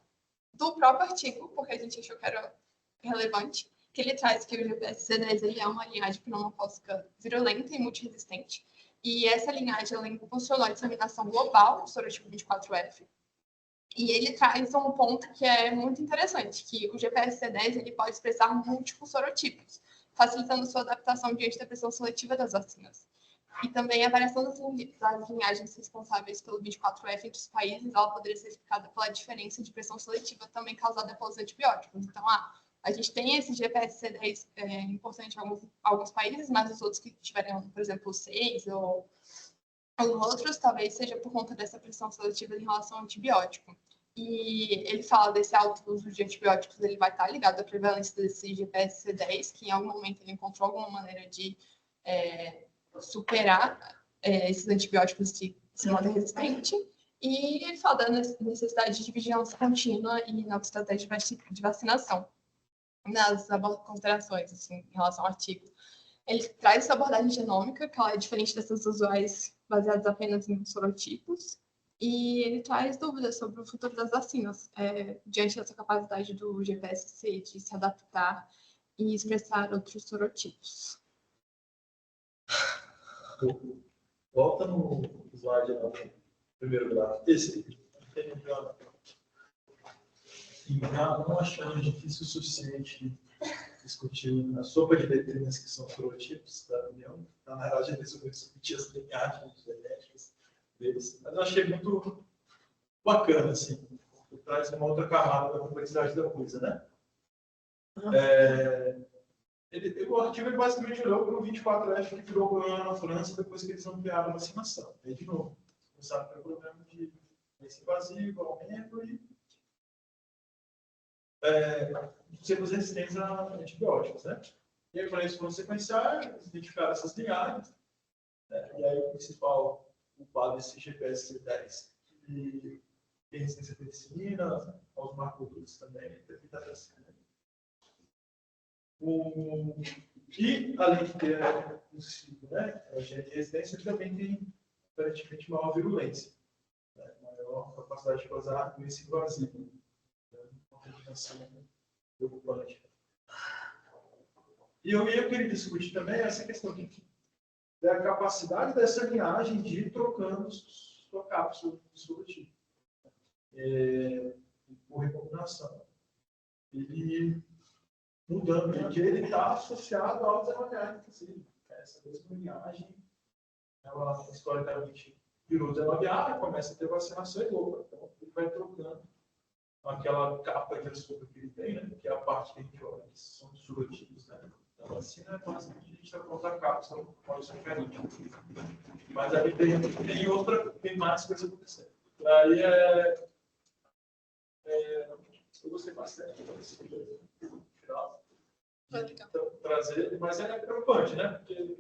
do próprio artigo, porque a gente achou que era relevante, que ele traz que o GPS-C10 ele é uma linhagem pneumocócica virulenta e multiresistente. E essa linhagem ela impulsionou a disseminação global do sorotipo 24F. E ele traz um ponto que é muito interessante, que o GPS-C10 ele pode expressar múltiplos sorotipos, facilitando sua adaptação diante da pressão seletiva das vacinas. E também a variação das linhagens responsáveis pelo 24F entre os países, ela poderia ser explicada pela diferença de pressão seletiva também causada pelos antibióticos. Então, a gente tem esse GPS-C10 importante em alguns países, mas os outros que tiveram, por exemplo, 6 ou outros, talvez seja por conta dessa pressão seletiva em relação ao antibiótico. E ele fala desse alto uso de antibióticos, ele vai estar ligado à prevalência desse GPS-C10, que em algum momento ele encontrou alguma maneira de superar esses antibióticos de se manter resistente. E ele fala da necessidade de vigilância contínua e nova estratégia de vacinação nas considerações assim, em relação ao artigo. Ele traz essa abordagem genômica, que ela é diferente dessas usuais baseadas apenas em sorotipos, e ele traz dúvidas sobre o futuro das vacinas, diante dessa capacidade do GPS-C de se adaptar e expressar outros sorotipos. Volta no slide lá, no primeiro gráfico. Esse não achando difícil o suficiente discutir a sopa de letrinhas que são sorotipos da União. Na verdade, eles vão discutir as linhagens genéticas deles. Mas eu achei muito bacana, assim. Traz uma outra camada da complexidade da coisa, né? O artigo basicamente olhou para o 24F que virou problema na França depois que eles ampliaram a vacinação. Aí, de novo, começaram com o problema de doença invasiva, aumento e sermos resistentes a antibióticos, né? E aí, para isso, foram sequenciar, identificar essas linhagens, né? E aí, o principal culpado desse GPS-C10, que tem resistência à penicilina, aos marcadores também, e, além de ter possível, né, a gene de resistência, ele também tem, aparentemente, maior virulência, né? Maior capacidade de causar doença invasiva. Preocupante. E eu queria discutir também essa questão da capacidade dessa linhagem de ir trocando sua cápsula de sorotipo por recombinação. Ele mudando, porque ele está associado ao Z9A, essa mesma linhagem, ela historicamente virou Z9A, começa a ter vacinação e louca. Então, ele vai trocando aquela capa de açúcar que ele tem, né? Que é a parte que a gente olha, que são os sorotipos, né? A vacina é basicamente a gente está falando da cápsula, pode ser diferente. Mas aí tem mais coisa acontecendo. Aí eu gostei bastante desse final. Trazer, mas é preocupante, né? Porque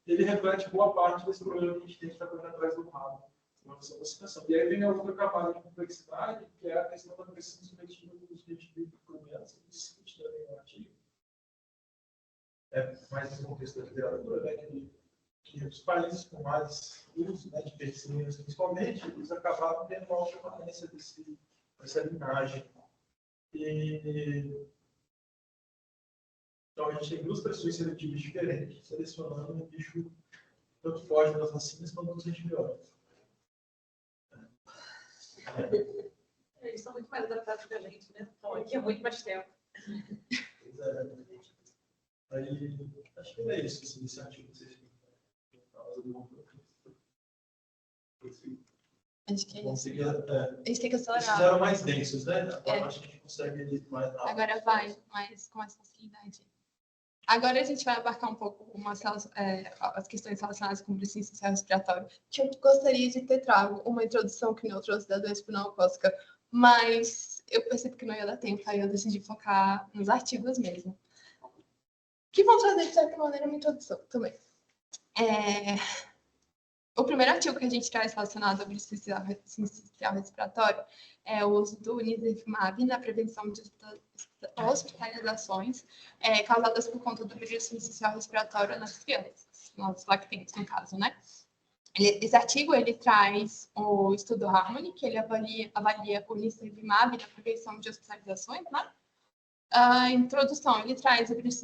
ele reflete boa parte desse problema que a gente tem que estar correndo atrás do rabo. E aí vem a outra camada de complexidade, que é a questão da pressão seletiva dos medicamentos, que discute também no artigo. Mais no contexto da literatura, né, que os países com mais uso, né, de penicilinas, principalmente, eles acabaram tendo uma alta permanência dessa linhagem. Então, a gente tem duas pressões seletivas diferentes, selecionando um bicho tanto foge das vacinas quanto dos antibióticos. Eles são muito mais adaptados que a gente, né? Estão aqui há muito mais tempo. Aí, acho que é isso, esse iniciativo que vocês Acho que é isso. A gente tem que acelerar. Eles fizeram mais densos, né? Agora a gente consegue ir mais rápido. Agora vai, mas com mais facilidade. Agora a gente vai abarcar um pouco as questões relacionadas com insuficiência respiratória, que eu gostaria de ter trago uma introdução que eu trouxe da doença pneumocócica, mas eu percebi que não ia dar tempo, aí eu decidi focar nos artigos mesmo. Que vão trazer, de certa maneira, uma introdução também. O primeiro artigo que a gente traz relacionado ao insuficiência respiratória é o uso do Nirsevimab na prevenção de hospitalizações causadas por conta do vírus insuficiente respiratório nas crianças, nos lactentes, no caso, né? Esse artigo ele traz o estudo Harmony, que ele avalia o nirsevimab na prevenção de hospitalizações, né? A introdução, ele traz a vírus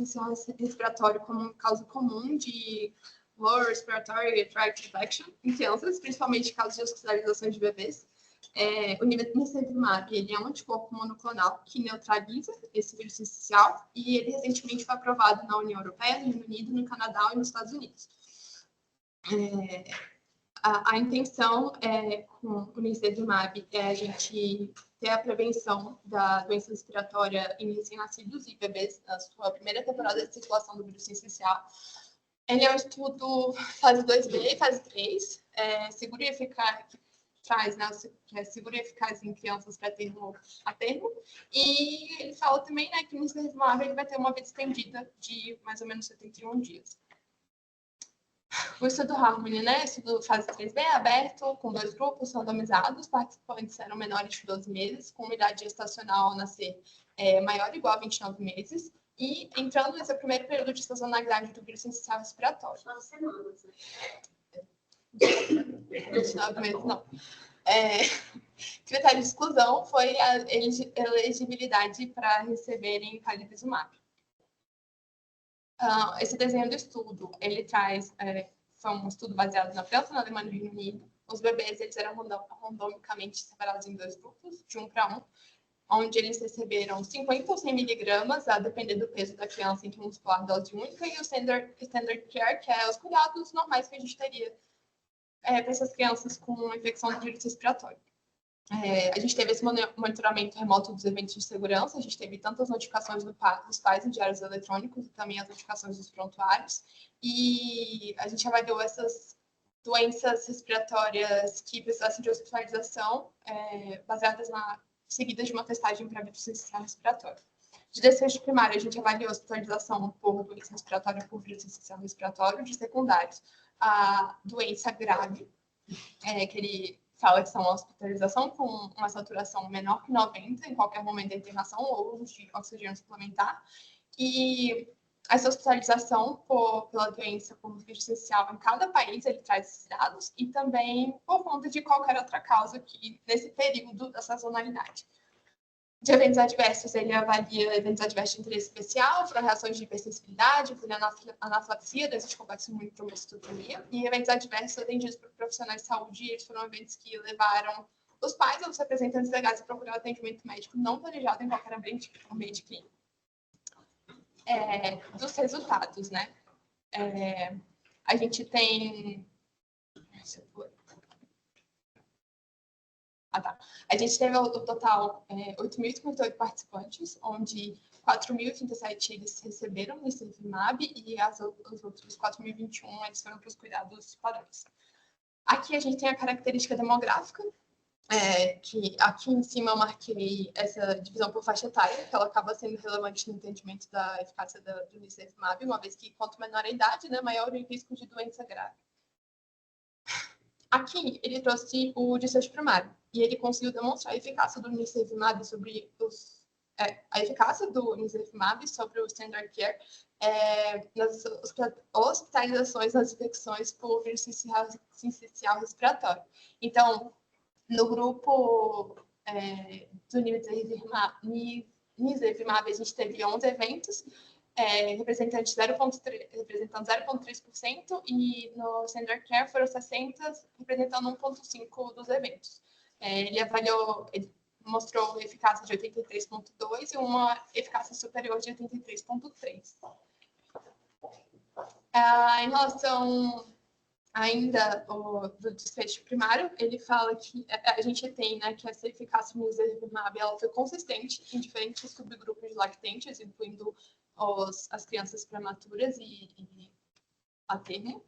respiratório como uma causa comum de lower respiratory tract infection em crianças, principalmente casos de hospitalizações de bebês. O nirsevimab, ele é um anticorpo monoclonal que neutraliza esse vírus essencial e ele recentemente foi aprovado na União Europeia, no Reino Unido, no Canadá e nos Estados Unidos. A intenção com o nirsevimab é a gente ter a prevenção da doença respiratória em recém-nascidos e bebês na sua primeira temporada de circulação do vírus essencial. Ele é um estudo fase 2B e fase 3, seguro e eficaz, traz, né, que é seguro e eficaz em crianças a termo. E ele fala também, né, que o nirsevimab ele vai ter uma vida estendida de mais ou menos 71 dias. O estudo Harmony, né, estudo fase 3B, aberto, com 2 grupos randomizados, participantes eram menores de 12 meses, com uma idade gestacional ao nascer maior ou igual a 29 meses, e entrando nesse primeiro período de sazonalidade do vírus essencial respiratório. 9 semanas, né? 29 meses, não. Critério de exclusão foi a elegibilidade para receberem palivizumab. Esse desenho do estudo, ele traz, foi um estudo baseado na França, na Alemanha e no Reino Unido. Os bebês, eles eram randomicamente separados em 2 grupos, de 1 para 1, onde eles receberam 50 ou 100 miligramas, a depender do peso da criança, intramuscular, dose única, e o standard care, que é os cuidados normais que a gente teria para essas crianças com infecção do vírus respiratório. A gente teve esse monitoramento remoto dos eventos de segurança, a gente teve tantas notificações dos pais em diários eletrônicos e também as notificações dos prontuários, e a gente avaliou essas doenças respiratórias que precisassem de hospitalização baseadas seguidas de uma testagem para vírus respiratório. De desfecho primário, a gente avaliou a hospitalização por doença respiratória por vírus respiratório, de secundários, a doença grave, que ele fala que são a hospitalização com uma saturação menor que 90 em qualquer momento da internação ou uso de oxigênio suplementar, e essa hospitalização pela doença por vírus essencial em cada país, ele traz esses dados, e também por conta de qualquer outra causa que nesse período da sazonalidade. De eventos adversos, ele avalia eventos adversos de interesse especial, foram reações de hipersensibilidade, anafilaxia, doença de complexo imune, trombocitopenia, e eventos adversos atendidos por profissionais de saúde, eles foram eventos que levaram os pais ou os representantes legais a procurar atendimento médico não planejado em qualquer ambiente clínico. Dos resultados, né? A gente tem... A gente teve o total 8.058 participantes, onde 4.037 eles receberam nirsevimab e os outros 4.021 eles foram para os cuidados padrões. Aqui a gente tem a característica demográfica, que aqui em cima eu marquei essa divisão por faixa etária, que ela acaba sendo relevante no entendimento da eficácia do nirsevimab, uma vez que quanto menor a idade, né, maior o risco de doença grave. Aqui ele trouxe o desfecho primário e ele conseguiu demonstrar a eficácia do nirsevimab sobre o standard care nas hospitalizações, nas infecções por vírus essencial respiratório. Então, no grupo do nirsevimab, a gente teve 11 eventos, representando 0,3%, e no Standard Care foram 60, representando 1,5% dos eventos. Ele mostrou eficácia de 83,2% e uma eficácia superior de 83,3%. Em relação ainda do desfecho primário, ele fala que a gente tem, né, que essa eficácia do nirsevimab ela foi consistente em diferentes subgrupos de lactentes, incluindo as crianças prematuras e a termo.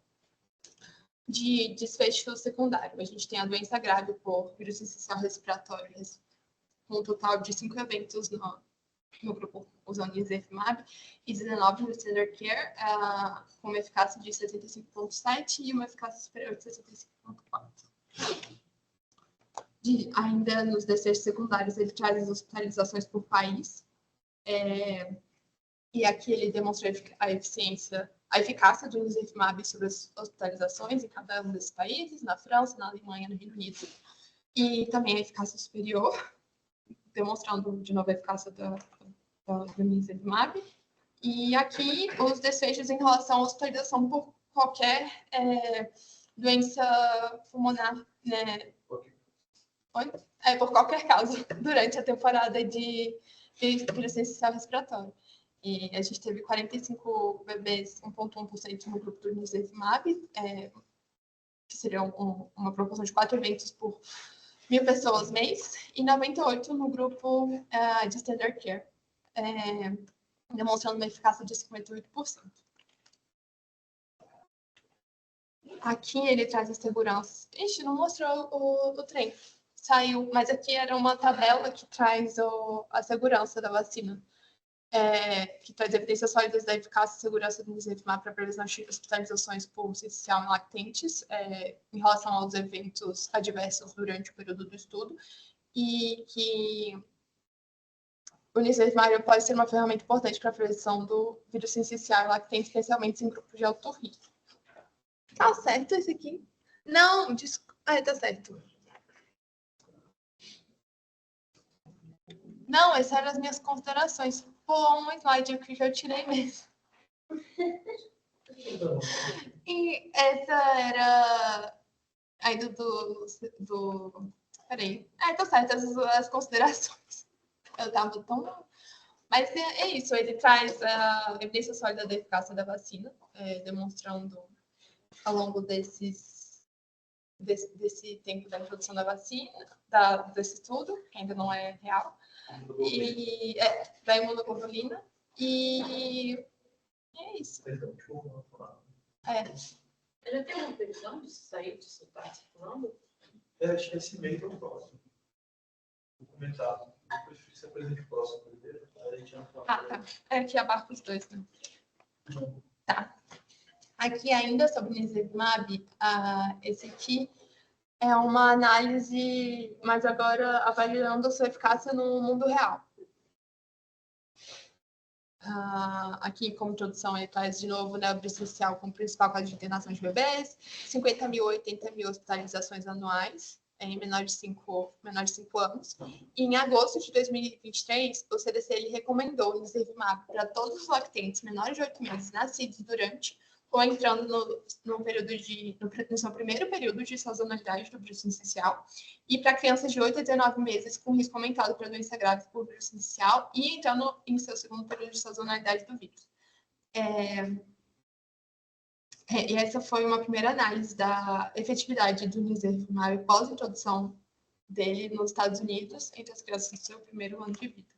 De desfecho secundário, a gente tem a doença grave por vírus essencial respiratório, com um total de 5 eventos no grupo usando nirsevimab e 19 no Standard Care, com uma eficácia de 75,7% e uma eficácia superior de 65,4%. Ainda nos desfechos secundários, ele traz as hospitalizações por país, e aqui ele demonstrou a eficiência a eficácia do nirsevimab sobre as hospitalizações em cada um desses países, na França, na Alemanha, no Reino Unido, e também a eficácia superior, demonstrando de novo a eficácia do nirsevimab. E aqui os desfechos em relação à hospitalização por qualquer doença pulmonar, né? Por qualquer causa, durante a temporada de vírus essencial respiratório. E a gente teve 45 bebês, 1,1% no grupo do nirsevimab, que seria uma proporção de 4 eventos por 1.000 pessoas mês, e 98 no grupo de standard care, demonstrando uma eficácia de 58%. Aqui ele traz a segurança. Ixi, não mostrou o trem. Saiu, mas aqui era uma tabela que traz a segurança da vacina. Que traz evidências sólidas da eficácia e segurança do nirsevimab para prevenção de hospitalizações por sincicial em lactentes, em relação aos eventos adversos durante o período do estudo, e que o nirsevimab pode ser uma ferramenta importante para a prevenção do vírus sincicial em lactentes, especialmente em grupos de alto risco. Tá certo esse aqui? Não, tá certo. Não, essas eram as minhas considerações. Pô, um slide aqui que eu tirei mesmo. E essa era ainda Peraí. Tá certo, as considerações. Eu tava tão... Mas é isso, ele traz a evidência sólida da eficácia da vacina, demonstrando ao longo desse tempo da introdução da vacina, desse estudo, que ainda não é real, e da imunoglobulina, e é isso. Eu já tenho uma previsão de sair disso, está circulando? Acho que esse mês é o próximo. Vou comentar. Eu prefiro que você apresente o próximo primeiro. A gente não fala. Tá. Aqui abarca os dois, né? Tá. Aqui ainda sobre o nirsevimab, esse aqui é uma análise, mas agora avaliando a sua eficácia no mundo real. Aqui, como introdução, ele traz de novo, né, o vírus essencial como principal causa de internação de bebês, 50.000 a 80.000 hospitalizações anuais em menores de 5 anos. E em agosto de 2023, o CDC ele recomendou o nirsevimab para todos os lactentes menores de 8 meses nascidos durante ou entrando no seu primeiro período de sazonalidade do vírus essencial, e para crianças de 8 a 19 meses com risco aumentado para doença grave por vírus essencial e entrando em seu segundo período de sazonalidade do vírus. E essa foi uma primeira análise da efetividade do nirsevimab pós-introdução dele nos Estados Unidos entre as crianças do seu primeiro ano de vida.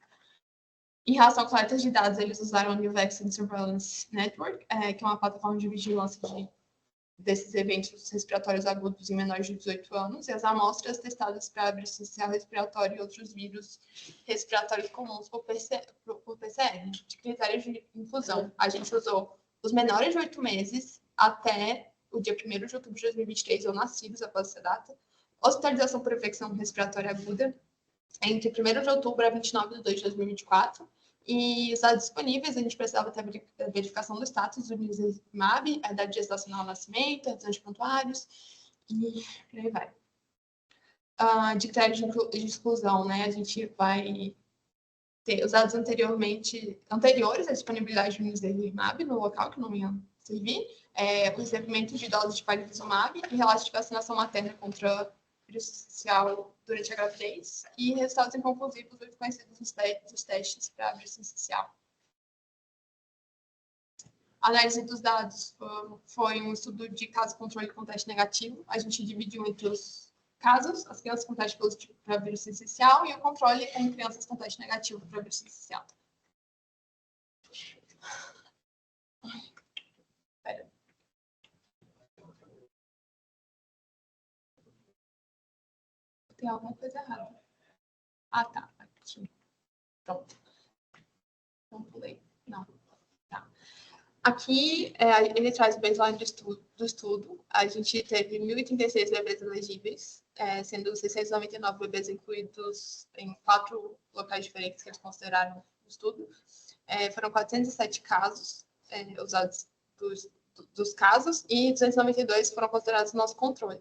Em relação a coletas de dados, eles usaram o New Vaccine Surveillance Network, que é uma plataforma de vigilância desses eventos respiratórios agudos em menores de 18 anos, e as amostras testadas para vírus essencial respiratório e outros vírus respiratórios comuns por PCR, de critérios de inclusão. A gente usou os menores de 8 meses até o dia 1º de outubro de 2023, ou nascidos após essa data, hospitalização por infecção respiratória aguda entre 1º de outubro a 29 de 2 de 2024, e os dados disponíveis, a gente precisava ter a verificação do status do nirsevimab, a idade gestacional ao nascimento, exames pontuários, e por aí vai. De critérios de exclusão, né? A gente vai ter os dados anteriores à disponibilidade do nirsevimab no local, que não ia servir, o recebimento de doses de palivizumab e relato de vacinação materna contra vírus essencial durante a gravidez, e resultados inconclusivos muito conhecidos dos testes para vírus essencial. A análise dos dados foi um estudo de caso controle com teste negativo. A gente dividiu entre os casos, as crianças com teste positivo para vírus essencial e o controle com crianças com teste negativo para vírus essencial. Espera. Tem alguma coisa errada. Tá. Aqui. Pronto. Não pulei. Não. Tá. Aqui, ele traz o baseline do estudo. A gente teve 1.036 bebês elegíveis, sendo 699 bebês incluídos em 4 locais diferentes que eles consideraram no estudo. Foram 407 casos usados dos casos e 292 foram considerados nosso controle.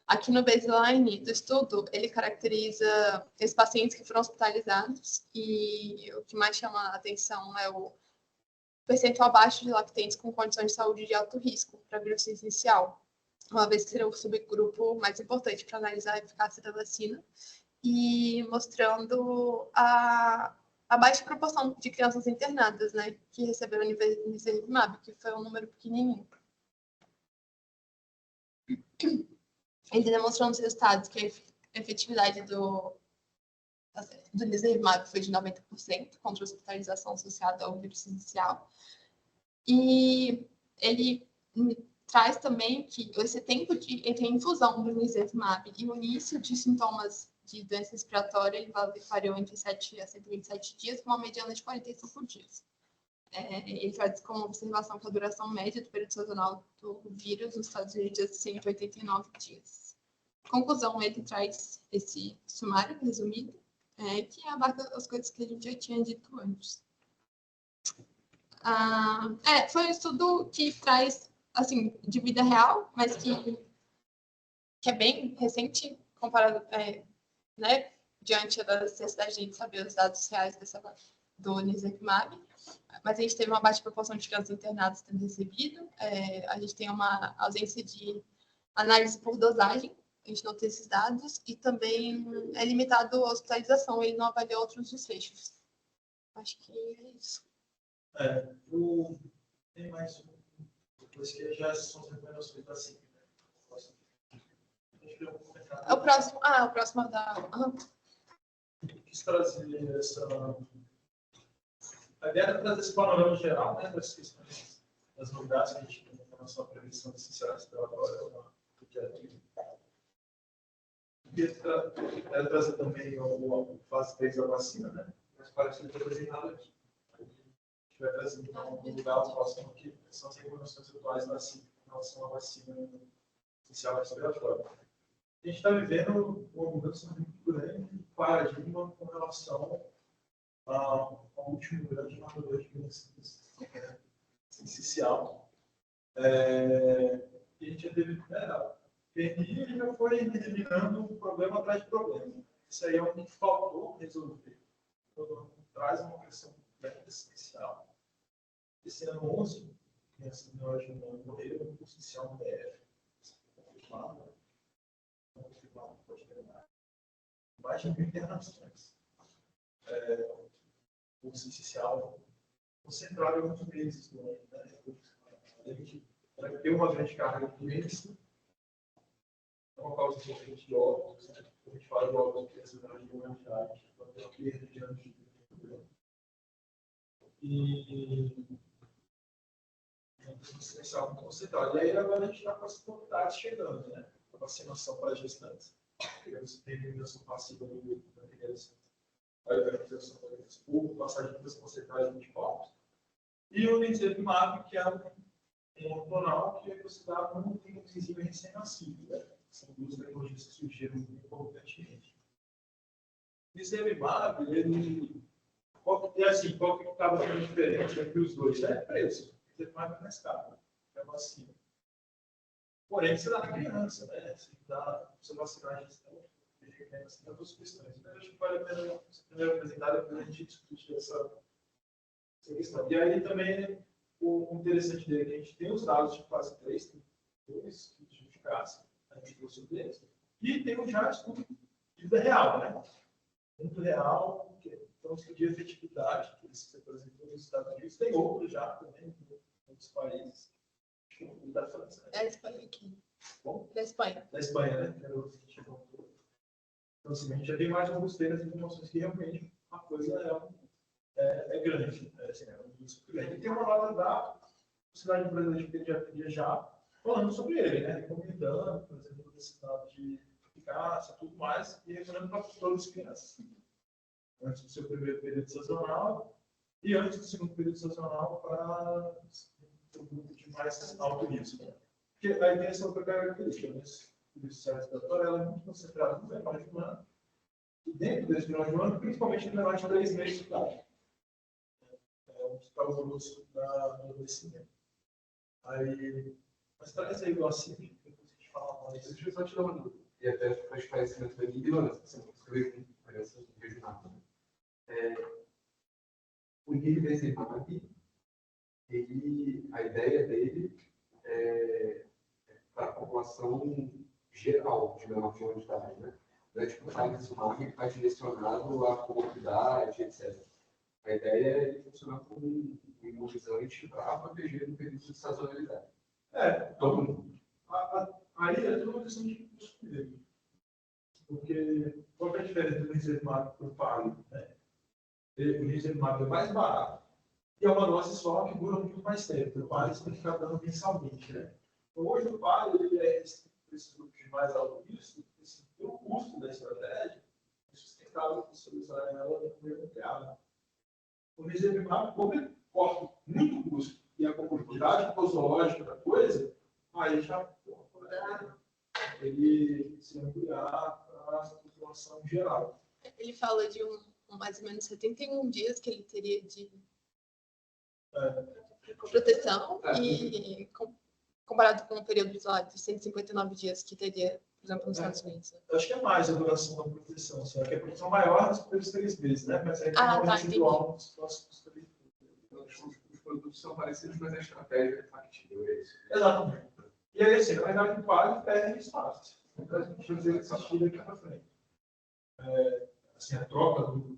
Aqui no baseline do estudo, ele caracteriza esses pacientes que foram hospitalizados e o que mais chama a atenção é o percentual baixo de lactentes com condições de saúde de alto risco para vírus inicial, uma vez que será o subgrupo mais importante para analisar a eficácia da vacina, e mostrando a baixa proporção de crianças internadas, né, que receberam nirsevimab, que foi um número pequenininho. Ele demonstrou nos resultados que a efetividade do nirsevimab foi de 90% contra a hospitalização associada ao vírus inicial. E ele traz também que esse tempo entre a infusão do nirsevimab e o início de sintomas de doença respiratória, ele variou entre 7 a 127 dias, com uma mediana de 45 dias. Ele traz como observação que a duração média do período sazonal do vírus nos Estados Unidos é de 189 dias. Conclusão, ele traz esse sumário resumido, que abarca as coisas que a gente já tinha dito antes. Foi um estudo que traz, assim, de vida real, mas que é bem recente, comparado, né, diante da necessidade de a gente saber os dados reais do nirsevimab. Mas a gente teve uma baixa proporção de crianças internadas tendo recebido, a gente tem uma ausência de análise por dosagem, a gente não tem esses dados, e também é limitado a hospitalização, ele não avalia outros desfechos. Acho que é isso. Tem mais um, depois que já são as recomendações da CIP, né? O próximo da... Quis trazer essa... A ideia é trazer esse panorama geral, né, das questões, das novidades que a gente tem na nossa prevenção de ciência respiratória, queria trazer também a fase 3 da vacina, né? Mas parece que não foi apresentado aqui. A gente vai trazer então um lugar próximo que são as recomendações atuais da CIP em relação à vacina inicial respiratória. A gente está vivendo uma mudança muito grande de paradigma com relação ao último grande marcador de doença essencial. E a gente já teve... PNI já foi eliminando problema atrás de problema. Isso aí é o que faltou resolver. Então, traz uma questão essencial. Esse ano 11, crianças menores de 1 ano morreram no curso inicial no DF. Confirmado, pode ter mais de 1.000 internações. O curso inicial concentrado em alguns meses do ano. A gente vai ter uma grande carga de doença. É uma causa importante de óbitos, né? Quando a gente fala de óbitos de crianças menores de 1 ano de idade, vai ter uma perda de anos de vida. E essencial concentrado. E aí agora a gente está com as novidades chegando, né? A vacinação para gestantes. Você tem a imunização passiva da criança, a imunização da criança por passagem das concentradas de corpos. E o nirsevimab, que é um hormonal que você dá para um inclusive recém-nascido, né? São duas tecnologias que surgiram importantemente. O nirsevimab, qual que estava sendo diferente entre os dois? É preço. O nirsevimab é mais caro, é vacina. Porém, você dá na criança, né? Você vacinar a gestão, tem duas questões. Mas acho que vale a pena você primeiro apresentar, depois a gente discute essa questão. E aí também, o interessante dele é que a gente tem os dados de fase 3, tem 2 estudos de eficácia, a gente trouxe um deles, e tem já estudo de vida real, né? Muito real, então estudo de efetividade, que se apresentou nos Estados Unidos, tem outros já também, em outros países. Da França, né? É a Espanha aqui. Bom? Da Espanha. Da Espanha, né? Então, assim, a gente já tem mais um gostei das informações que realmente a coisa é grande. E tem uma nota da Sociedade Brasileira de Pediatria já falando sobre ele, né? Recomendando, por exemplo, a necessidade de eficácia, tudo mais, e recomendando para todas as crianças. Antes do seu primeiro período sazonal e antes do segundo período sazonal para o grupo de mais alto risco. Porque a ideia é outra característica, né? O inicial respiratório ela é muito concentrada no menor de 1 ano, e dentro desse menor de 1 ano, principalmente no menor de 3 meses de idade. É onde está o grosso do adoecimento. Aí, mas traz aí o assim, depois a gente fala mais. Deixa eu só te dar uma dúvida. E até para esclarecimento da minha ignorância, você não escreveu com diferença do regional. O Nirvesemab, a ideia dele é para a população geral de menor idade, né? Não é tipo o Farnesumab que está direcionado à comorbidade, etc. A ideia é ele funcionar como um imunizante para proteger no período de sazonalidade. Todo mundo. Aí é tudo uma questão de custo dele. Porque qual é a diferença do Nirvesemab para o Palio? O Nirvesemab é mais barato e é uma dose só que dura muito mais tempo. O Palio você tem que ficar dando mensalmente, né? Então, hoje o Palio ele é esse grupo de mais alto risco, pelo custo da estratégia, é sustentável para você usar ela no primeiro nuclear. O Nirvesemab, como ele corta muito custo e a comorbidade posológica da coisa, aí já ele se ampliar para a população geral. Ele fala de mais ou menos 71 dias que ele teria de proteção e comparado com o período de 159 dias que teria, por exemplo, nos Estados Unidos. Eu acho que é mais a duração da proteção, só que a proteção maior nos primeiros 3 meses, né? Mas aí tem uma residual nos próximos 3 meses. Os produtos são parecidos, mas a estratégia é factível. Exatamente. E aí, assim, na verdade, o Palio perde espaço. Então, a gente vai fazer esse estilo aqui para frente. Assim, a troca do.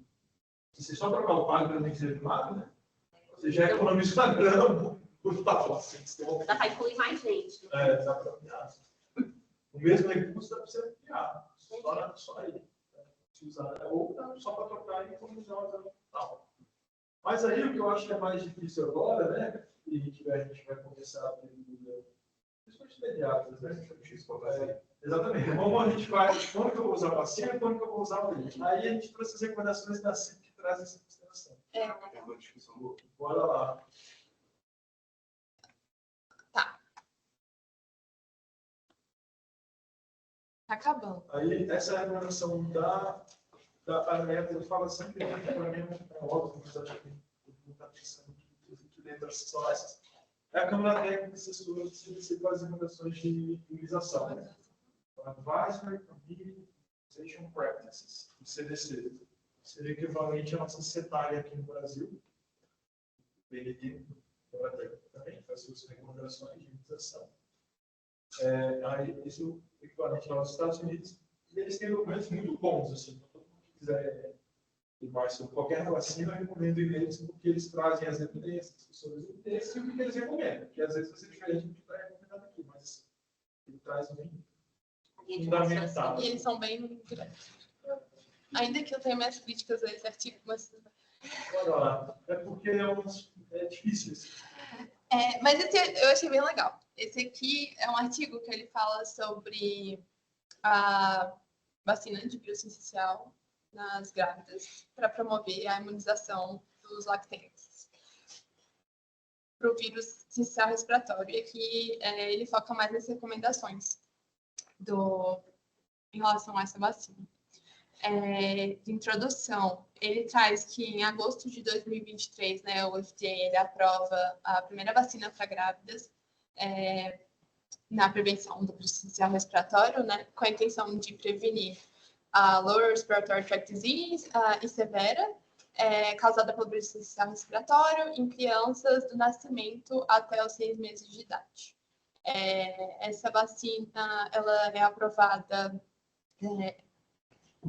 Se você só trocar o Palio pelo Nirvesemab, né? Você já economiza uma grana por tal. Dá para incluir mais gente. Dá para ampliar. O mesmo recurso dá para você ampliar. Só aí. Se usar, ou só para trocar e economizar uma tal. Mas aí o que eu acho que é mais difícil agora, né? E que a gente vai começar a ter principalmente pediatras, né? Exatamente. Como a gente faz, quando que eu vou usar a vacina e quando que eu vou usar o leite. Aí a gente trouxe as recomendações da CIP que trazem essa consideração. É uma discussão boa. Bora lá. Tá acabando. Aí, essa é a recomendação da ANET, ele fala sempre que para mim é óbvio, mas acho que não está pensando que dentro das classes. É a Câmara Técnica Assessora do CDC com as recomendações de imunização. Advisory Immunization Practices, do CDC. Seria equivalente à nossa CETAG aqui no Brasil. O BNT também faz suas recomendações de imunização. Aí, isso é equivalente aos Estados Unidos. E eles têm documentos muito bons, assim, para todo mundo que quiser ir mais sobre qualquer vacina, eu recomendo eles, porque eles trazem as evidências, discussões de evidências e o que eles recomendam, que às vezes vai ser diferente do que está recomendado aqui, mas assim, ele traz bem fundamental. E eles são bem diretos. Ainda que eu tenha minhas críticas a esse artigo, mas... Bora lá. É porque é difícil isso. Mas esse eu achei bem legal. Esse aqui é um artigo que ele fala sobre a vacina de vírus essencial nas grávidas para promover a imunização dos lactentes para o vírus essencial respiratório. E aqui ele foca mais nas recomendações em relação a essa vacina. De introdução, ele traz que em agosto de 2023, né, o FDA ele aprova a primeira vacina para grávidas na prevenção do vírus essencial respiratório, né, com a intenção de prevenir a Lower Respiratory Tract Disease e severa, causada pelo vírus essencial respiratório em crianças do nascimento até os 6 meses de idade. Essa vacina ela é aprovada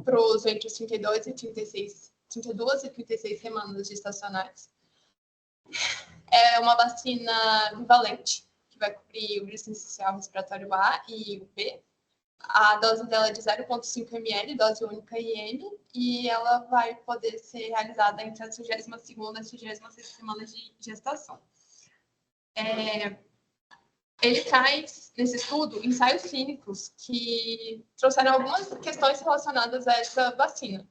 para o uso entre os 32 e 36 semanas gestacionais. É uma vacina bivalente, que vai cobrir o vírus essencial respiratório A e o B. A dose dela é de 0,5 ml, dose única IM, e ela vai poder ser realizada entre a 32ª e a 36ª semana de gestação. Ele traz, nesse estudo, ensaios clínicos que trouxeram algumas questões relacionadas a essa vacina,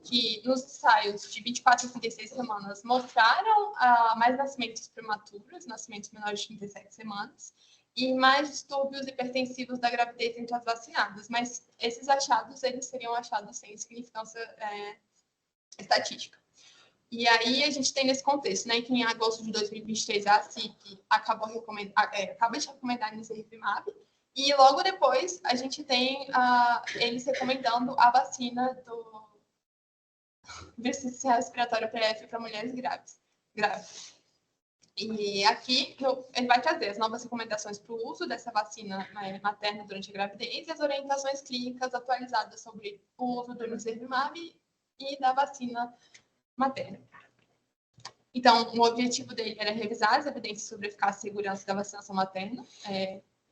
que nos ensaios de 24 e 36 semanas mostraram mais nascimentos prematuros, nascimentos menores de 37 semanas, e mais distúrbios hipertensivos da gravidez entre as vacinadas, mas esses achados eles seriam achados sem significância estatística. E aí a gente tem nesse contexto, né, que em agosto de 2023 a CIP acaba de recomendar Nirsevimab, e logo depois a gente tem eles recomendando a vacina do vírus respiratório PF para mulheres grávidas. E aqui ele vai trazer as novas recomendações para o uso dessa vacina materna durante a gravidez e as orientações clínicas atualizadas sobre o uso do Nirsevimab e da vacina materna. Então, o objetivo dele era revisar as evidências sobre a eficácia e segurança da vacinação materna,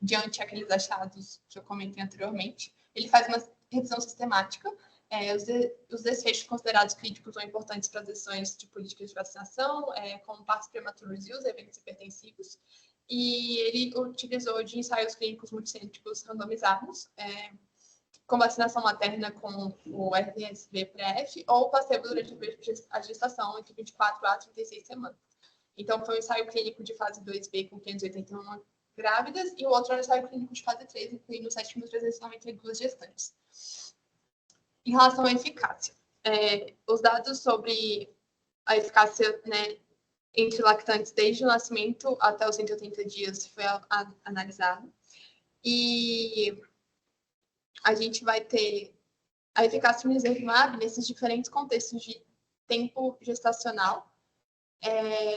diante aqueles achados que eu comentei anteriormente. Ele faz uma revisão sistemática, os desfechos considerados críticos ou importantes para as decisões de políticas de vacinação, como partos prematuros e os eventos hipertensivos, e ele utilizou de ensaios clínicos multicêntricos randomizados, com vacinação materna com o RSV-PrEF ou placebo durante a gestação entre 24 a 36 semanas. Então, foi um ensaio clínico de fase 2B com 581 grávidas e o outro era um ensaio clínico de fase 3, incluindo 7.392 gestantes. Em relação à eficácia, os dados sobre a eficácia, né, entre lactantes desde o nascimento até os 180 dias foi analisado. E a gente vai ter a eficácia do Nirsevimab nesses diferentes contextos de tempo gestacional,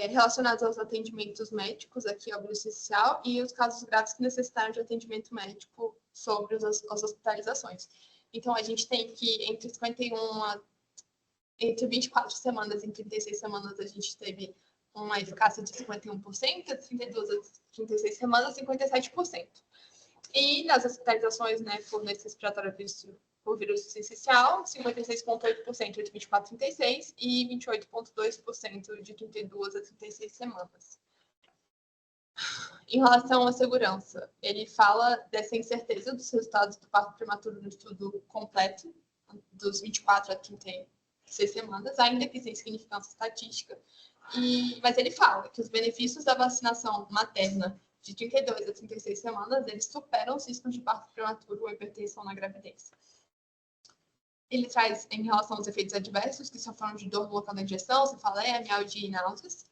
relacionados aos atendimentos médicos, aqui ao essencial, e os casos graves que necessitaram de atendimento médico sobre as hospitalizações. Então, a gente tem que entre 24 semanas e 36 semanas, a gente teve uma eficácia de 51%, de 32 a 36 semanas, 57%. E nas hospitalizações, né, por doença respiratória por vírus essencial, 56,8% de 24 a 36 e 28,2% de 32 a 36 semanas. Em relação à segurança, ele fala dessa incerteza dos resultados do parto prematuro no estudo completo, dos 24 a 36 semanas, ainda que sem significância estatística. Mas ele fala que os benefícios da vacinação materna de 32 a 36 semanas, eles superam os riscos de parto prematuro ou hipertensão na gravidez. Ele traz, em relação aos efeitos adversos, que são forma de dor no local da injeção, cefaleia, mialgia e náuseas,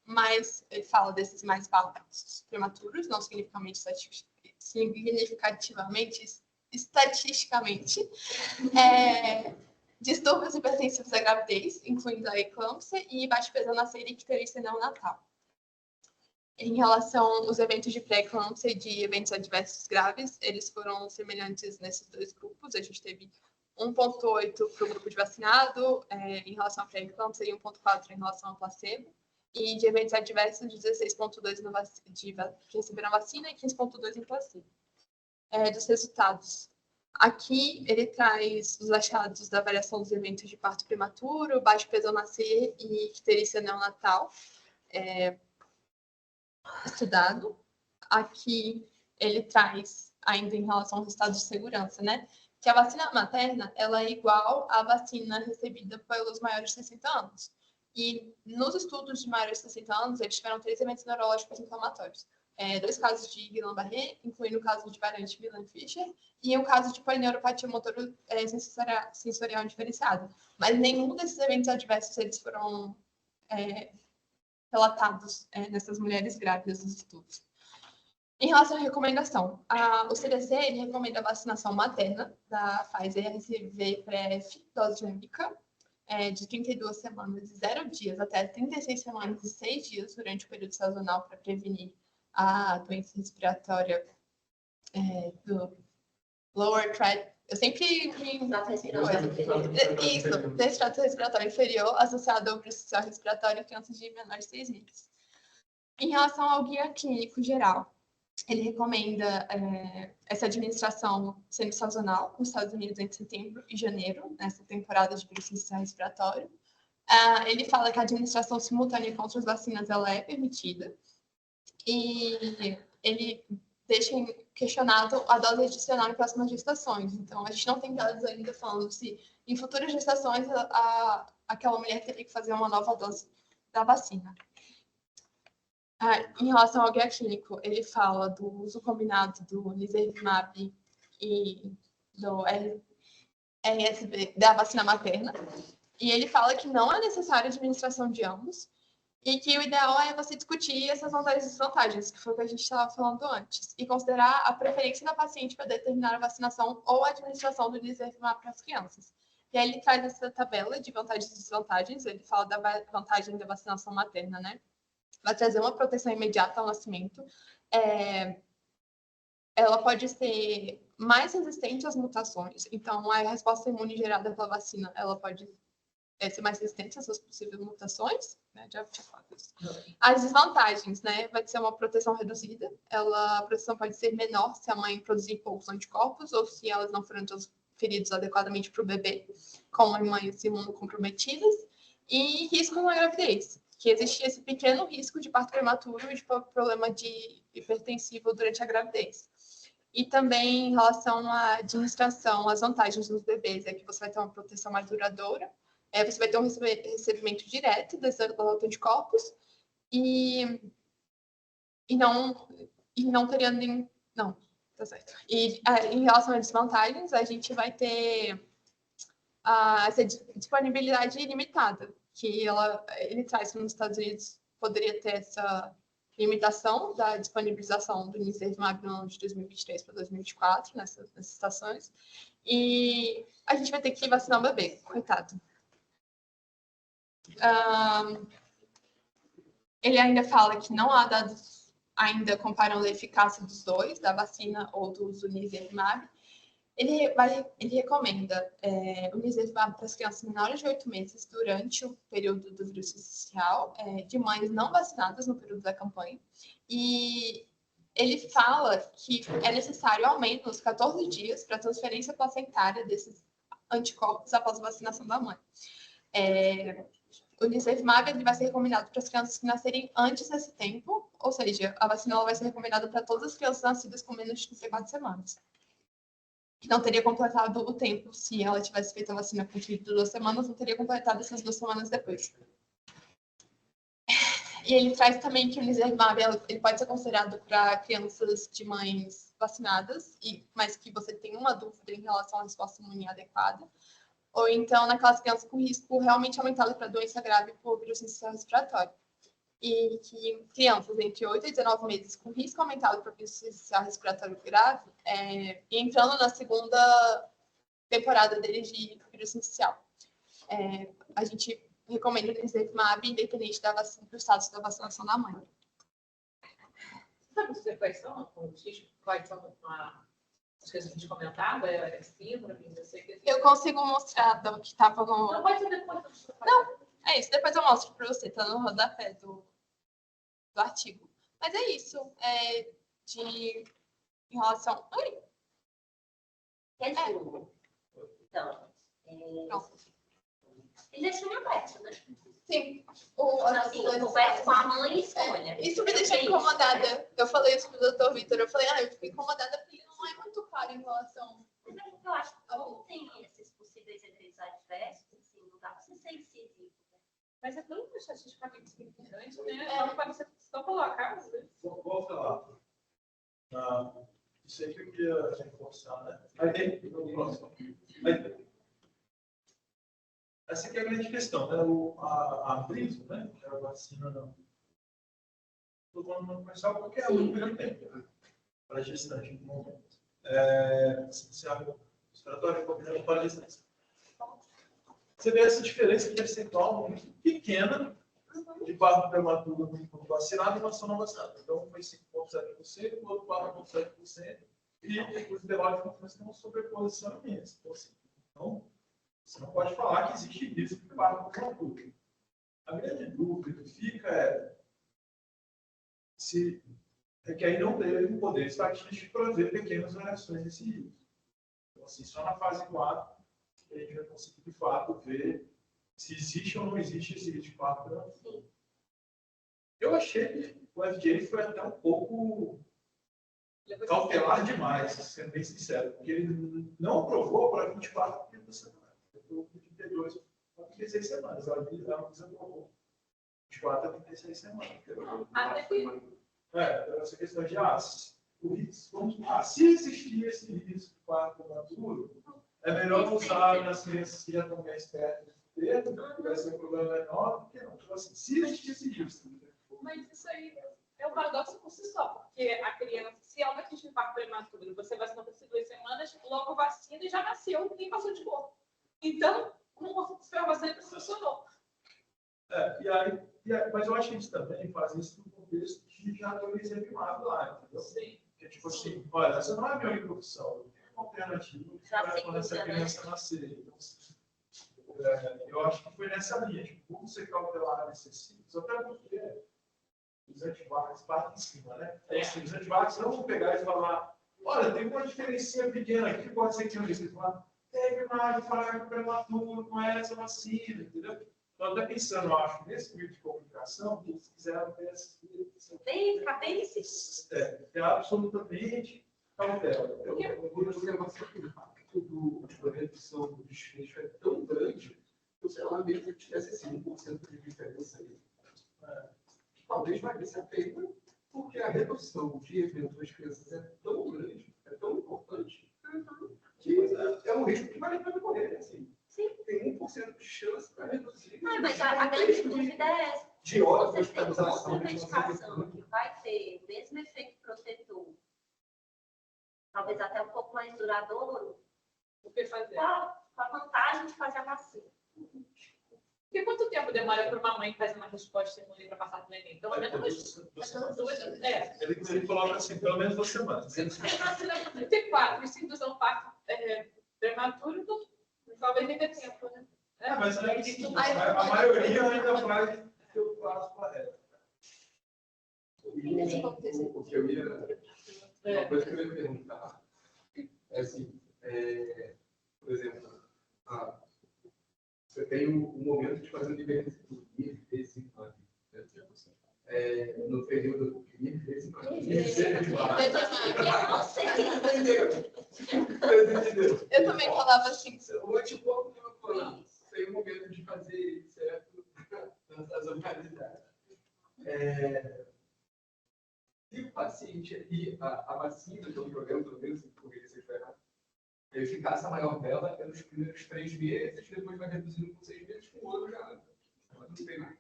mas ele fala desses mais partos prematuros, não estatisticamente, distúrbios hipertensivos da gravidez, incluindo a eclâmpsia e baixo peso ao nascer e icterícia neonatal. Em relação aos eventos de pré-eclâmpsia e de eventos adversos graves, eles foram semelhantes nesses dois grupos. A gente teve 1,8 para o grupo de vacinado em relação à pré-eclâmpsia e 1,4 em relação ao placebo. E de eventos adversos, 16,2 que receberam a vacina e 15,2 em placebo. Dos resultados. Aqui ele traz os achados da variação dos eventos de parto prematuro, baixo peso ao nascer e icterícia neonatal. Estudado. Aqui ele traz, ainda em relação aos resultados de segurança, né, que a vacina materna ela é igual à vacina recebida pelos maiores de 60 anos. E nos estudos de maiores de 60 anos, eles tiveram 3 eventos neurológicos inflamatórios. 2 casos de Guillain-Barré, incluindo o caso de variante Millan-Fischer, e o caso de polineuropatia motor sensorial diferenciada. Mas nenhum desses eventos adversos eles foram relatados nessas mulheres grávidas dos estudos. Em relação à recomendação, o CDC ele recomenda a vacinação materna da Pfizer RSV-PrEF, dose única, de 32 semanas e 0 dias até 36 semanas e 6 dias durante o período sazonal para prevenir a doença respiratória do lower tract. Eu sempre desse trato respiratório inferior associado ao vírus respiratório em crianças de menores de 6 meses. Em relação ao guia clínico geral, ele recomenda essa administração sendo sazonal nos Estados Unidos entre setembro e janeiro, nessa temporada de vírus respiratório. Ele fala que a administração simultânea com outras vacinas ela é permitida. E ele deixa questionado a dose adicional em próximas gestações. Então, a gente não tem dados ainda falando se em futuras gestações aquela mulher teria que fazer uma nova dose da vacina. Em relação ao guia clínico, ele fala do uso combinado do Nirsevimab e do RSV, da vacina materna. E ele fala que não é necessária a administração de ambos e que o ideal é você discutir essas vantagens e desvantagens, que foi o que a gente estava falando antes, e considerar a preferência da paciente para determinar a vacinação ou a administração do Nirsevimab para as crianças. E aí ele traz essa tabela de vantagens e desvantagens, ele fala da vantagem da vacinação materna, né? Vai trazer uma proteção imediata ao nascimento. Ela pode ser mais resistente às mutações, então a resposta imune gerada pela vacina, ela pode ser mais resistente a essas possíveis mutações, né? Já falei isso. As desvantagens, né? Vai ser uma proteção reduzida, a proteção pode ser menor se a mãe produzir poucos anticorpos ou se elas não forem transferidos adequadamente para o bebê, com mães imunocomprometidas, e risco na gravidez, que existe esse pequeno risco de parto prematuro e de problema de hipertensivo durante a gravidez. E também em relação à administração, as vantagens dos bebês é que você vai ter uma proteção mais duradoura, você vai ter um recebimento direto desses anticorpos e não teria nem... Não, tá certo. E em relação às desvantagens, a gente vai ter essa disponibilidade ilimitada, que ele traz que nos Estados Unidos poderia ter essa limitação da disponibilização do Nirsevimab no ano de 2023 para 2024, nessas estações, e a gente vai ter que vacinar o bebê, coitado. Ele ainda fala que não há dados ainda comparando a eficácia dos dois, da vacina ou do Nirsevimab. Ele recomenda o Nirsevimab para as crianças menores de 8 meses durante o período do vírus inicial, de mães não vacinadas no período da campanha. E ele fala que é necessário ao menos 14 dias para a transferência placentária desses anticorpos após a vacinação da mãe. O Nirsevimab vai ser recomendado para as crianças que nascerem antes desse tempo, ou seja, a vacina vai ser recomendada para todas as crianças nascidas com menos de 34 semanas. Que não teria completado o tempo, se ela tivesse feito a vacina com 32 semanas, não teria completado essas 2 semanas depois. E ele traz também que o Nirsevimab ele pode ser considerado para crianças de mães vacinadas, mas que você tem uma dúvida em relação à resposta imune adequada, ou então naquelas crianças com risco realmente aumentado para doença grave por vírus respiratório. E que crianças entre 8 e 19 meses com risco aumentado para vírus respiratório grave, e entrando na segunda temporada dele de vírus inicial. A gente recomenda o Nirsevimab independente do status da vacinação da mãe. Sabe dizer quais são as coisas que a gente comentava? Síndrome, não sei o que. Eu consigo mostrar do que estava no... Não, pode ser depois. Não, é isso. Depois eu mostro para você, tá no rodapé do artigo. Mas é isso. Em relação... Oi? Resumo. Então, ele deixou em aberto, né? Sim. Conversa com a mãe e escolha. Isso me deixou incomodada. Eu falei isso pro Dr. Vitor. Eu falei, eu fico incomodada porque ele não é muito claro em relação... Mas é porque eu acho que como tem esses possíveis efeitos adversos, assim, não dá para ser sensível. Mas é tão estatisticamente significante, né? Não pode ser só colocar. Vou falar. Isso aí que eu queria reforçar, né? Aí tem o próximo. Essa que é a grande questão, né? A Briso, né? Que é a vacina todo mundo começar qualquer um primeiro tempo, né? Para gestante no momento. Respiratório combinado para gestante. Você vê essa diferença percentual muito pequena de parto prematuro no vacinado e vacina não vacinada. Então, foi 5,7%, o outro 4,7%, e os intervalos de confiança têm uma sobreposição imensa. Então, assim, você não pode falar que existe risco de parto prematuro. A grande dúvida que fica é que aí não teve um poder estatístico para ver pequenas variações desse risco. Então, assim, só na fase 4 a gente vai conseguir, de fato, ver se existe ou não existe esse risco de parto prematuro. Eu achei que o FDA foi até um pouco cautelar demais, sendo bem sincero, porque ele não aprovou para 24 a 30 semanas. Ele aprovou para 32 a 36 semanas. Ela desaprovou 24 a 36 semanas. Essa questão de o risco, se existir esse risco de parto prematuro, é melhor usar nas crianças que já estão mais perto perda, vai ser um problema menor, porque não. Então, assim, se a gente decidir isso. Mas isso aí é um paradoxo por si só, porque a criança, se ela tem um parto prematuro, você vacina por 2 semanas, logo vacina e já nasceu, nem passou de boa. Então, como foi a vacina que funcionou. Mas eu acho que a gente também faz isso no contexto de já ter um exemplo lá, entendeu? Sim. Que tipo assim, olha, essa não é a minha única opção, eu tenho uma alternativa para quando essa criança nascer. Então, eu acho que foi nessa linha, tipo, como você cautelar necessitas, até porque os antivax batem em cima, né? Então, assim, os antivax não vão pegar e falar, olha, tem uma diferencinha pequena aqui, pode ser que eu disse, teve mais fraco prematuro com essa vacina, entendeu? Estou até pensando, eu acho, nesse tipo de comunicação, que eles quiseram ter essa. Ficar bem seguro. É absolutamente cautela. O negócio é que o impacto da redução do desfecho é tão grande que, sei lá, mesmo que tivesse assim, 1% de diferença aí. Talvez valesse a pena, porque a redução de eventos das crianças é tão grande, é tão importante, que é um risco que vale a pena correr, assim. Sim. Tem 1% de chance para reduzir. Mas a grande dúvida é essa. De horas de Você tem hospitalização. outra medicação que vai ter o mesmo efeito protetor, talvez até um pouco mais duradouro, O que fazer? com a vantagem de fazer a vacina. Porque quanto tempo demora para uma mãe fazer uma resposta imune para passar para o neném? Pelo menos duas. Ele coloca assim, pelo menos 2 semanas. Se você vacina com 34 e se induzir um parto prematuro, talvez nem dê tempo, né? Mas a maioria ainda faz o que eu faço correto. O que eu ia. Uma coisa que eu ia perguntar é assim, por exemplo, você tem um momento de fazer IFE-50, no período Eu também falava assim. Tem um momento de fazer certo na sazonalidade. E o paciente e a vacina, que é um programa, pelo menos, porque se estiver errado, a eficácia maior dela é nos primeiros 3 meses, depois vai reduzindo por 6 meses, com o outro já não tem nada.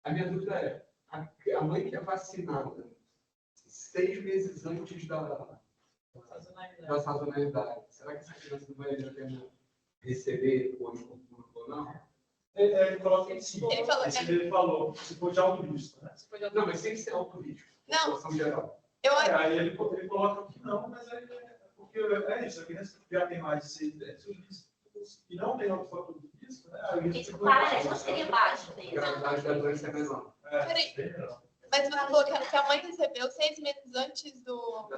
A minha dúvida é, a mãe que é vacinada 6 meses antes da sazonalidade, será que essa criança não vai a pena receber ou não? Ele coloca em cima. Ele falou, se for de alto risco, né? Não, mas sem ser alto risco. Não. Geral. Aí ele coloca que não, mas porque é isso, a criança já tem mais de 6 meses e não tem outro fator de risco, né? Isso parece, não seria baixo A mesmo. gravidade da doença é menor. Mas você falou que a mãe recebeu 6 meses antes do.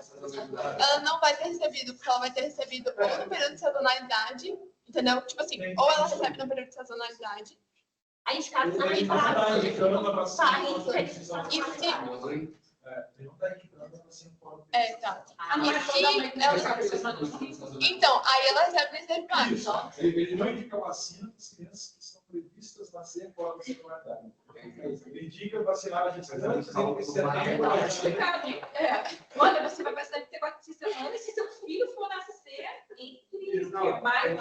Ela não vai ter recebido, porque ela vai ter recebido ou no período de sazonalidade, entendeu? Tipo assim, ou ela recebe no período de sazonalidade. Aí os caras também Ele não está indicando a vacina. Ele não está indicando a vacina. Exato. Então, aí ela recebe nesse reservado. Ele não indica vacina para as crianças que estão previstas nascer fora da sazonalidade. Ele indica vacinar a gente antes de Olha, você vai vacinar de ter 4 semanas se seu filho for nascer mais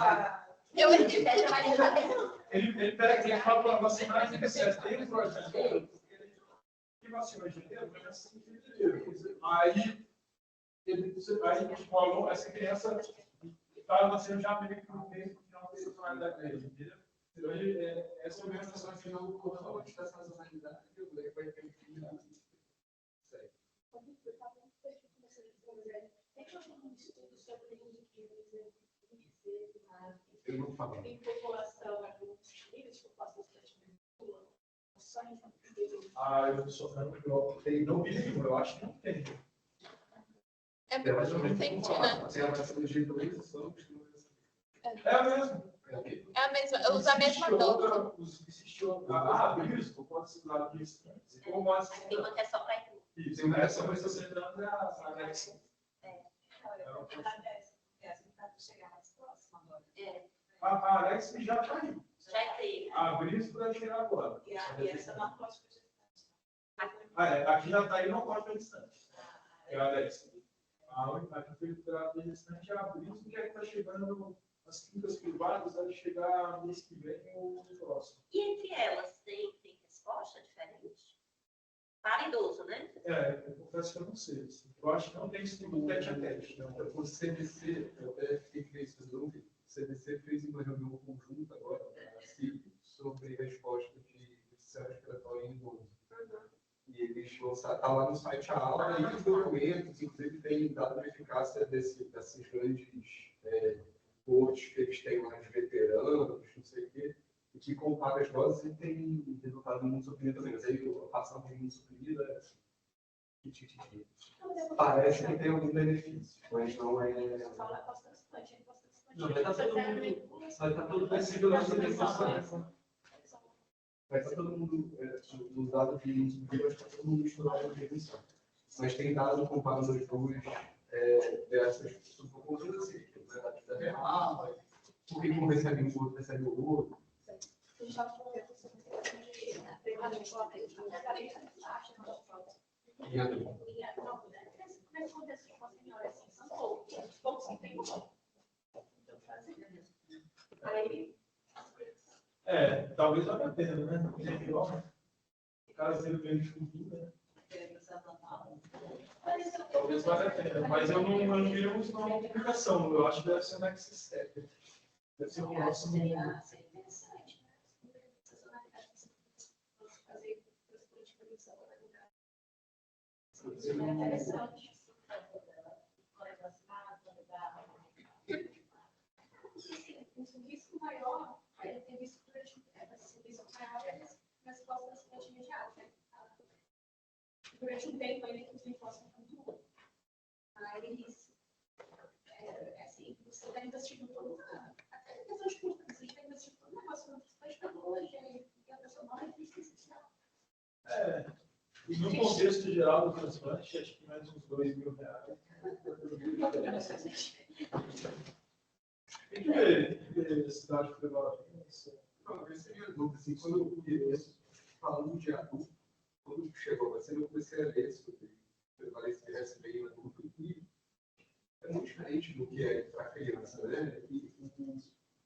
Ele pega e fala para vacinar em setembro, janeiro, que vacina em janeiro, vai nascer em fevereiro. Aí falou, essa criança está nascendo já meio que no meio do final da sazonalidade dele, entendeu? Então, essa orientação final do corpo antes da sazonalidade, vai ter que virar. Eu não falo. Em população adultos livres, população Eu não vi nenhum, eu acho que não tem. É muito recente, né? Tem a vacina de imunização. É a mesma. É a mesma, eu uso a mesma dose. Existe outra. Isso, pode ser usado isso. Tem uma que é só para idoso. Isso, essa vai ser sentando a Alexa. A Alexa já está aí. Já teve. A Brisco vai chegar agora. E essa não pode Aqui já está aí, não pode distante. É a Alexa. A única que foi distante é a Brisco, que está chegando as clínicas privadas devem chegar mês que vem ou no próximo. E entre elas, tem resposta diferente? Para idoso, né? Eu confesso que eu não sei. Assim. Eu acho que não tem estudo tete a tete. O CDC, eu até fiquei com dúvida, o CDC fez uma reunião conjunta agora, sobre resposta de sistema respiratório em idoso. E eles lançaram, está lá no site a aula, e os documentos, inclusive, tem dado a eficácia desses grandes coaches que eles têm lá de veteranos, não sei o quê, e que compara as doses e tem resultado muito suprimido também. Mas aí a passão de muito suprimida parece que tem algum benefício, mas não é. Não, vai estar todo possível na alimentação. Vai estar todo mundo, nos dados de uso, vai estar todo mundo misturado na prevenção. Mas tem dado comparando as duas dessas subculturas, assim, da vida real, por que um recebe um outro, recebe o outro. Talvez valha a pena, né? Caso ele venha de futuro, né? Talvez valha a pena, mas eu não diria muito uma publicação. Eu acho que deve ser um next step. Deve ser um próximo. O risco maior é ter risco maiores respostas imediatas. Durante um tempo, ainda que os impostos não continuam. Mas, assim, você está investindo todo uma. Até em questão de custo, você está investindo todo um negócio na tecnologia e a pessoa não é difícil. E no contexto geral do transplante, acho que mais uns R$2.000. Tem que ver a cidade prevalente. Não, eu seria dúvida, assim, quando eu falando de adulto, quando chegou a ser, eu comecei a ler sobre prevalência de RSV em adulto, e é muito diferente do que é para criança, né? E o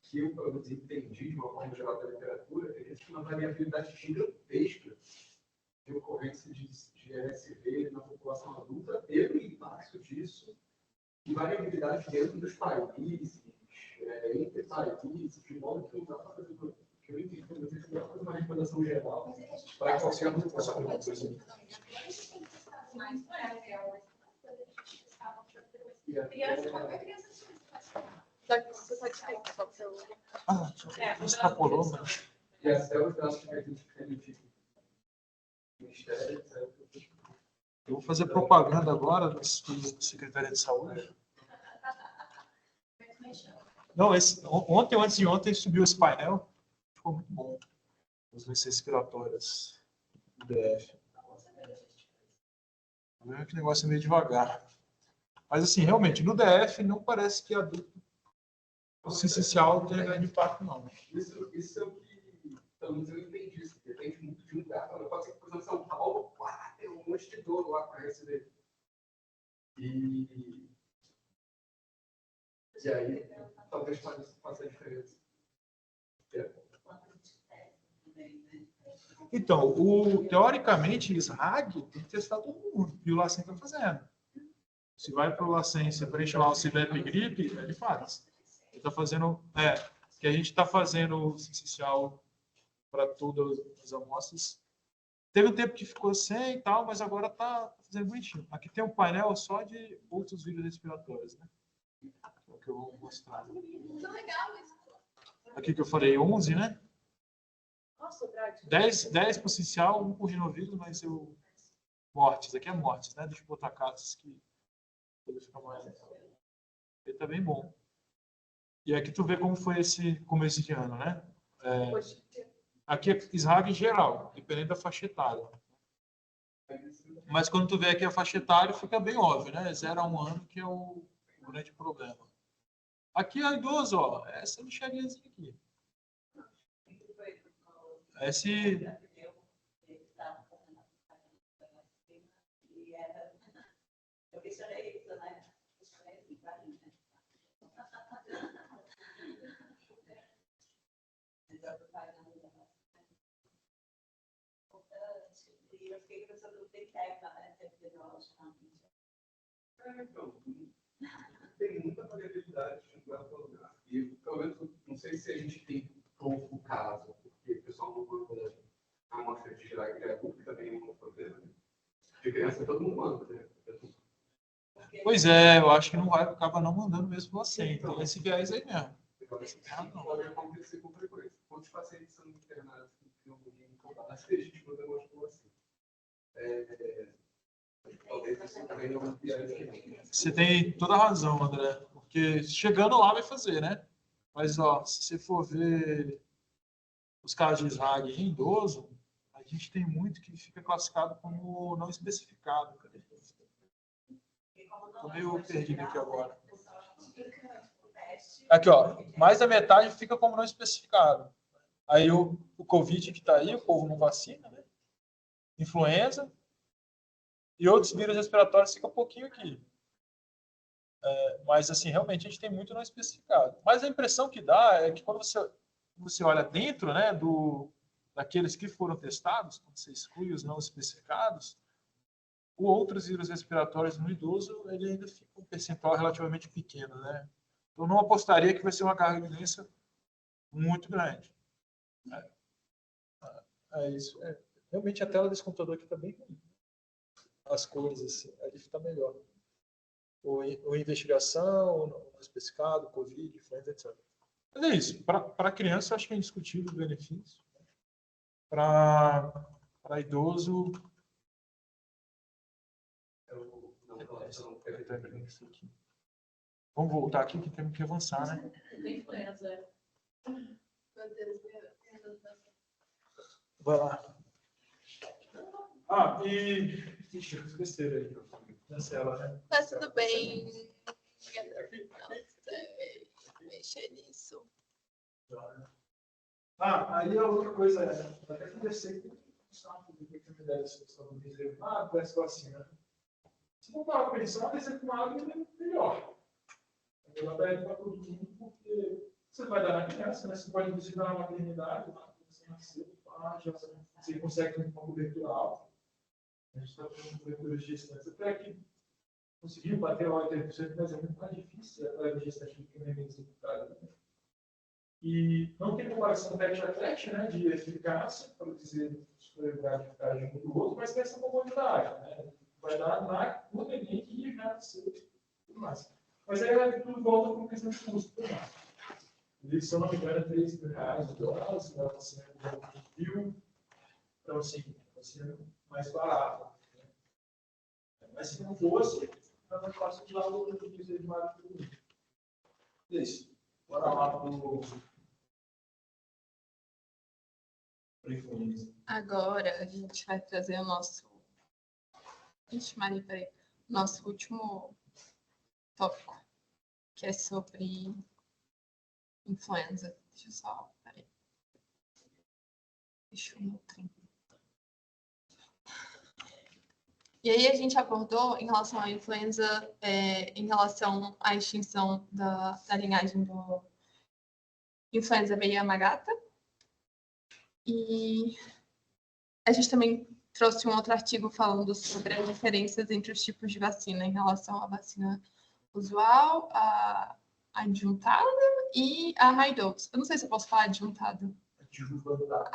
que eu, pelo menos, entendi de uma forma geral da literatura, é que existe uma variabilidade gigantesca de ocorrência de RSV na população adulta, pelo impacto disso, e variabilidade dentro dos países, entre países, de modo que não dá para fazer que eu entendi, mas a gente não dá para fazer uma recomendação geral para qualquer população. Extrapolou, mas... E até os dados que a gente tem Ministério, etc. Eu vou fazer propaganda agora do Secretaria de Saúde. Não, ontem ou antes de ontem subiu esse painel. Ficou muito bom. As doenças respiratórias do DF. Vendo que o negócio é meio devagar. Mas, assim, realmente, no DF não parece que adulto essencial tenha grande impacto, não. Isso é o que, pelo menos eu entendi. Isso depende muito de um lugar. Pode ser que, por exemplo, São Paulo, tem um monte de dor lá com a RSV. E aí, talvez faça a diferença. Então, teoricamente, SRAG tem que testar todo mundo. E o LACEN está fazendo. Se vai para o LACEN, se preenche lá o CIVEP gripe, ele faz. Ele está fazendo... que a gente está fazendo essencial para todas as amostras. Teve um tempo que ficou sem e tal, mas agora está fazendo bonitinho. Aqui tem um painel só de outros vírus respiratórios, né? É o que eu vou mostrar. Aqui que eu falei 11, né? 10 por essencial, 1 por rinovírus, mas mortes. Aqui é mortes, né? Deixa eu botar casos que ele fica mais... Ele tá bem bom. E aqui tu vê como foi esse começo de ano, né? Aqui é SRAG geral, dependendo da faixa etária. Mas quando tu vê aqui a faixa etária, fica bem óbvio, né? 0 a 1 ano que é o grande problema. Aqui é idoso, ó, essa lixariazinha aqui. Esse... próprio painel da e eu fiquei com essa dúvida interna, né? Epidemiologicamente. Então, tem muita variabilidade de lugar para lugar. E, pelo menos, não sei se a gente tem pouco caso, porque o pessoal não manda a amostra de gerar criatura, que também não é um problema, né? Porque criança todo mundo manda, né? Pois é, eu acho que não vai, acaba não mandando mesmo você. Então, esse viés aí mesmo. Pode acontecer com frequência. Quantos pacientes são internados com pneumonia em combate, a gente manda amostra assim. Talvez isso também não é um viés. Você tem toda a razão, André. Porque chegando lá vai fazer, né? Mas, ó, se você for ver os casos de SRAG em idoso, a gente tem muito que fica classificado como não especificado. Estou meio perdido aqui agora. Aqui, ó, mais da metade fica como não especificado. Aí o Covid que está aí, o povo não vacina, né? Influenza e outros vírus respiratórios fica um pouquinho aqui. Mas, assim, realmente a gente tem muito não especificado. Mas a impressão que dá é que quando você olha dentro, né, daqueles que foram testados, quando você exclui os não especificados, o outros vírus respiratórios no idoso, ele ainda fica um percentual relativamente pequeno, né? Eu não apostaria que vai ser uma carga de doença muito grande. É isso. Realmente a tela desse computador aqui está bem ruim. As cores, assim, ali está melhor. O investigação, não especificado, Covid, influenza, etc. Mas é isso. Para criança, acho que é indiscutível o benefício. Para idoso, vamos voltar aqui que temos que avançar, né? Vai lá. E... Ixi, eu fiz besteira aí. Cancela, né? Tá tudo bem. Não sei mexer nisso. Aí a outra coisa até conversei com o Gustavo, que me deram essa questão do reservado, dessa vacina. Se não estava pensando, vai ser com água melhor. Eu aberto para todo mundo, porque você vai dar na criança, né? Você pode inclusive dar na maternidade, lá quando você nasceu, já você consegue ter uma cobertura alta. A gente está fazendo cobertura de gestantes. Até que conseguiu bater lá 80%, mas é muito mais difícil a de gestante do que o neném executado. E não tem comparação teste-a-teste, né, de eficácia, para dizer superioridade de eficácia de um do outro, mas tem essa comodidade, né? Vai dar no neném que já nasceu tudo mais. Mas aí tudo volta para uma questão de custo também. Se eu não me engano, é R$3.000 o dose, né? Você viu. Então, assim, você é mais barato. Né? Mas se não fosse, é mais fácil de lá o que de mais do mundo. É isso. Bora lá para o. Agora a gente vai trazer o nosso. Ixi, Maria, peraí. Nosso último tópico, que é sobre influenza. Deixa eu só. Peraí. Deixa eu mostrar. E aí a gente abordou em relação à influenza, em relação à extinção da linhagem do influenza B Yamagata. E a gente também trouxe um outro artigo falando sobre as diferenças entre os tipos de vacina em relação à vacina usual, a adjuntada e a high dose. Eu não sei se eu posso falar adjuntada. Adjuvantada.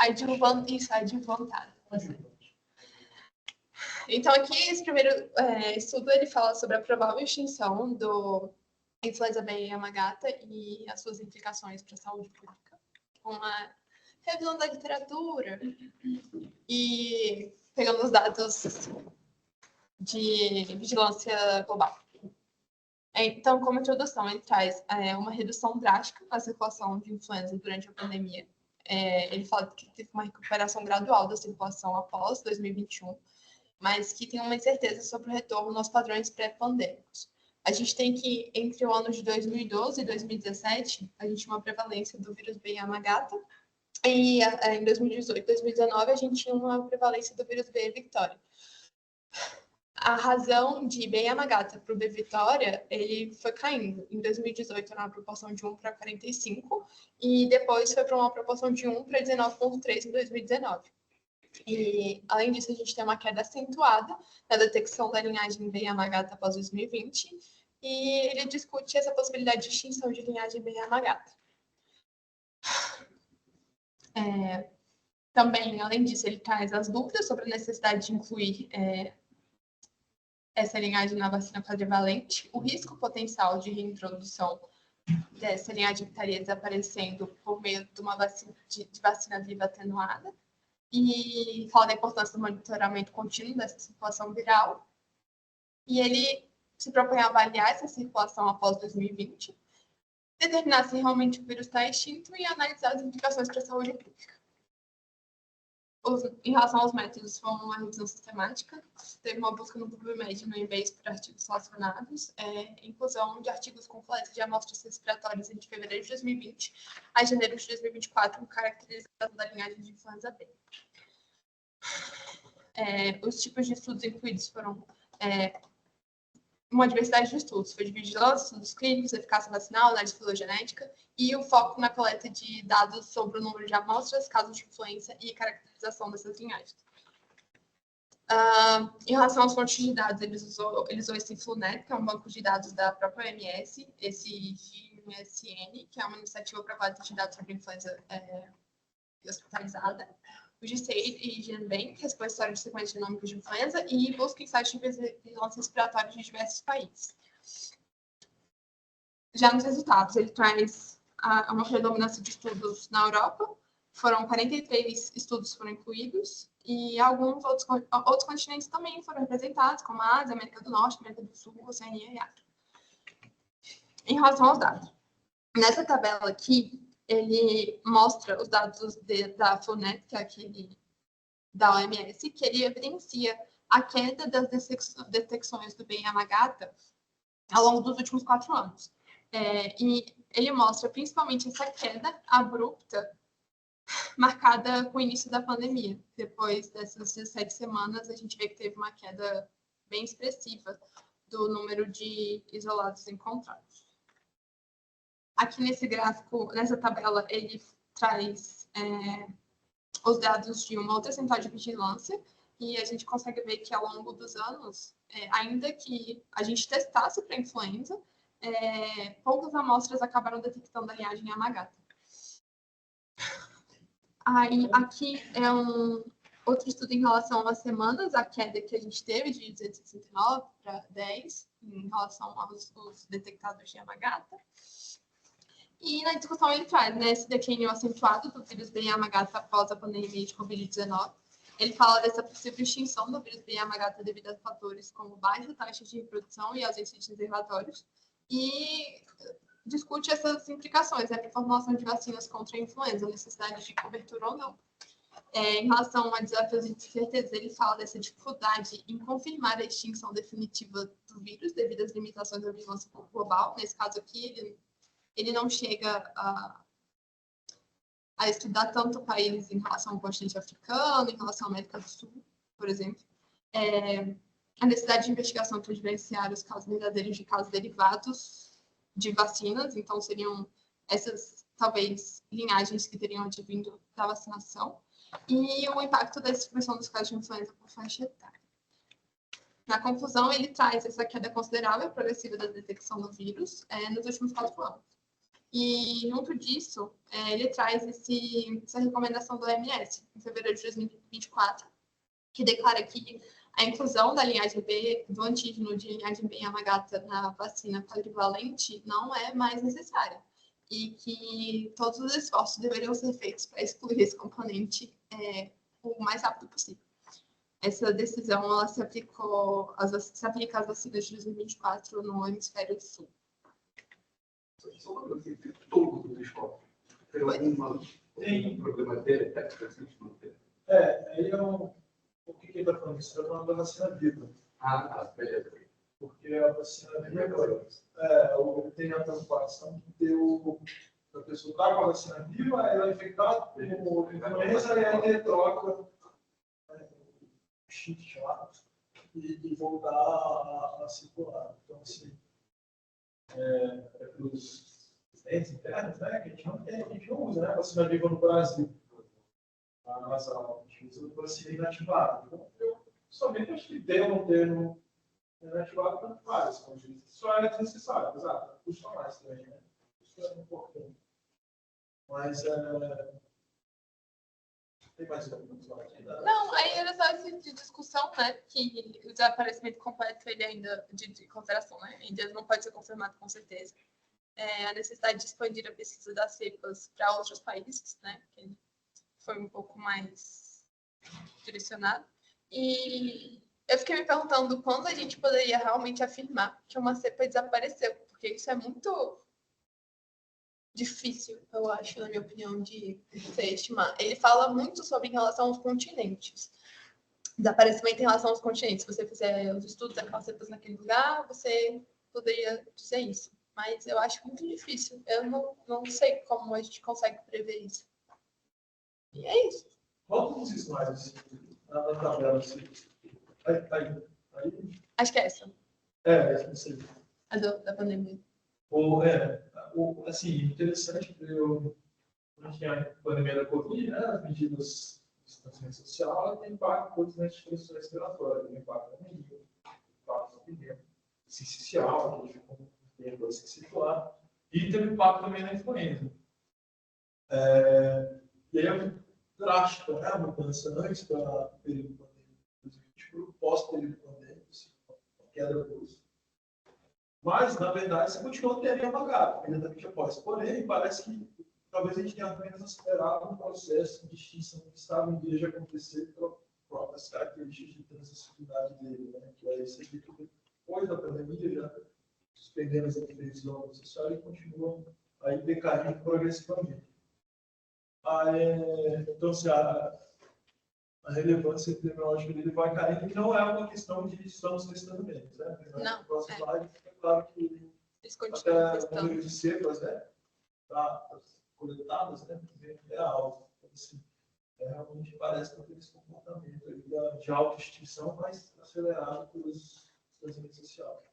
Então, aqui, esse primeiro estudo, ele fala sobre a provável extinção do influenza B Yamagata e as suas implicações para a saúde pública. Com a revisão da literatura e pegando os dados de vigilância global. Então, como introdução, ele traz uma redução drástica na circulação de influenza durante a pandemia. Ele fala que teve uma recuperação gradual da circulação após 2021, mas que tem uma incerteza sobre o retorno aos padrões pré-pandêmicos. A gente tem que, entre o ano de 2012 e 2017, a gente tinha uma prevalência do vírus B Yamagata, e em 2018 e 2019 a gente tinha uma prevalência do vírus B Victoria. a razão de B Yamagata para o B Vitória, ele foi caindo. Em 2018 era uma proporção de 1 para 45, e depois foi para uma proporção de 1 para 19,3 em 2019. E, além disso, a gente tem uma queda acentuada na detecção da linhagem B Yamagata após 2020, e ele discute essa possibilidade de extinção de linhagem B Yamagata. Também, além disso, ele traz as dúvidas sobre a necessidade de incluir essa linhagem na vacina quadrivalente, o risco potencial de reintrodução dessa linhagem que estaria desaparecendo por meio de uma vacina, de vacina viva atenuada, e fala da importância do monitoramento contínuo dessa circulação viral, e ele se propõe a avaliar essa circulação após 2020, determinar se realmente o vírus está extinto e analisar as implicações para a saúde pública. Em relação aos métodos, foi uma revisão sistemática, teve uma busca no PubMed no e-base por artigos relacionados, inclusão de artigos com coleta de amostras respiratórias entre fevereiro de 2020 a janeiro de 2024, com caracterização da linhagem de influenza B. Os tipos de estudos incluídos foram uma diversidade de estudos, foi dividido em estudos clínicos, eficácia vacinal, análise filogenética, e o foco na coleta de dados sobre o número de amostras, casos de influenza e caracterização dessas linhagens. Em relação às fontes de dados, ele usou esse FluNet, que é um banco de dados da própria OMS, esse GIMSN, que é uma iniciativa para coleta de dados sobre influenza hospitalizada, o GSAID e GenBank, repositório de sequências genômicas de influenza, e busca em sites de vigilância respiratória de diversos países. Já nos resultados, ele traz uma predominância de estudos na Europa, foram 43 estudos foram incluídos, e alguns outros continentes também foram representados, como a Ásia, América do Norte, América do Sul, Oceania e África. Em relação aos dados, nessa tabela aqui, ele mostra os dados da FluNet, que é aquele da OMS, que ele evidencia a queda das detecções do B Yamagata ao longo dos últimos 4 anos. E ele mostra principalmente essa queda abrupta, marcada com o início da pandemia. Depois dessas 17 semanas, a gente vê que teve uma queda bem expressiva do número de isolados encontrados. Aqui nesse gráfico, nessa tabela, ele traz os dados de uma outra central de vigilância, e a gente consegue ver que ao longo dos anos, ainda que a gente testasse para influenza, poucas amostras acabaram detectando a linhagem Yamagata. Aí, aqui é outro estudo em relação às semanas, a queda que a gente teve de 269 para 10, em relação aos detectados de Yamagata. E na discussão ele traz, esse declínio acentuado do vírus B Yamagata após a pandemia de Covid-19. Ele fala dessa possível extinção do vírus B Yamagata devido a fatores como baixa taxa de reprodução e ausência de reservatórios. E discute essas implicações para a formulação de vacinas contra a influenza, a necessidade de cobertura ou não. Em relação a desafios de incerteza, ele fala dessa dificuldade em confirmar a extinção definitiva do vírus devido às limitações da vigilância global. Nesse caso aqui, ele não chega a estudar tanto países em relação ao continente africano, em relação à América do Sul, por exemplo. A necessidade de investigação para diferenciar os casos verdadeiros de casos derivados de vacinas, então seriam essas, talvez, linhagens que teriam advindo da vacinação, e o impacto da distribuição dos casos de influenza por faixa etária. Na conclusão, ele traz essa queda considerável e progressiva da detecção do vírus nos últimos 4 anos. E, junto disso, ele traz essa recomendação do OMS, em fevereiro de 2024, que declara que a inclusão da linhagem B, do antígeno de linhagem B Yamagata na vacina quadrivalente não é mais necessária, e que todos os esforços deveriam ser feitos para excluir esse componente o mais rápido possível. Essa decisão ela se aplica às vacinas de 2024 no hemisfério do sul. Só uma coisa, todo mundo escola. Tem algum problema dele? Aí o que ele está falando? Isso está falando da vacina viva. Beleza. Porque a vacina viva, tem a preocupação que a pessoa está com a vacina viva, ela é infectada com influenza e aí ele troca o chip chamado. e voltar a circular. Então, assim, para os residentes internos, né, que a gente não usa, né, vacina viva no Brasil. A gente usa vacina inativada. Então, eu somente acho que ter ou não ter inativado, tanto faz. Só é desnecessário, exato. Custa mais também, né? Isso é importante. Mas, tem mais alguma coisa? Não, aí era só essa de discussão, né? Que o desaparecimento completo, ele ainda, de consideração, né? Ainda não pode ser confirmado com certeza. A necessidade de expandir a pesquisa das cepas para outros países, né? Que foi um pouco mais direcionado. E eu fiquei me perguntando quando a gente poderia realmente afirmar que uma cepa desapareceu, porque isso é muito difícil, eu acho, na minha opinião, de se estimar. Ele fala muito sobre em relação aos continentes. Desaparecimento em relação aos continentes. Se você fizer os estudos daquelas cepas naquele lugar, você poderia dizer isso. Mas eu acho muito difícil. Eu não sei como a gente consegue prever isso. E é isso. Volta os slides na tabela. Aí. Acho que é essa. Não sei. A da pandemia. Assim, interessante que a gente tinha a pandemia da Covid, né, as medidas de distanciamento social, tem impacto em todas as instituições respiratórias, tem impacto no nível, impacto no pneu, essencial, que a gente ficou um tempo sem circular, e teve impacto também na influenza. E aí é drástica, né, a mudança antes da período pandêmico, para o pós-período pandêmico, a queda brusca. Mas, na verdade, você continua tendo apagado, imediatamente após. Porém, parece que talvez a gente tenha apenas acelerado um processo de extinção que estava em vez de acontecer pelas próprias características de transmissibilidade dele, né? Que aí você vê que depois da pandemia já suspendendo as atividades de obra social e continuam aí decaindo progressivamente. Então, assim, a relevância epidemiológica dele vai caindo, e não é uma questão de estamos testando menos, né? Não. No próximo slide fica claro que até o número de cepas, né, coletadas, né, é alto. Então, assim, realmente parece ter esse comportamento aí de autoextinção, mas acelerado pelos distanciamento social.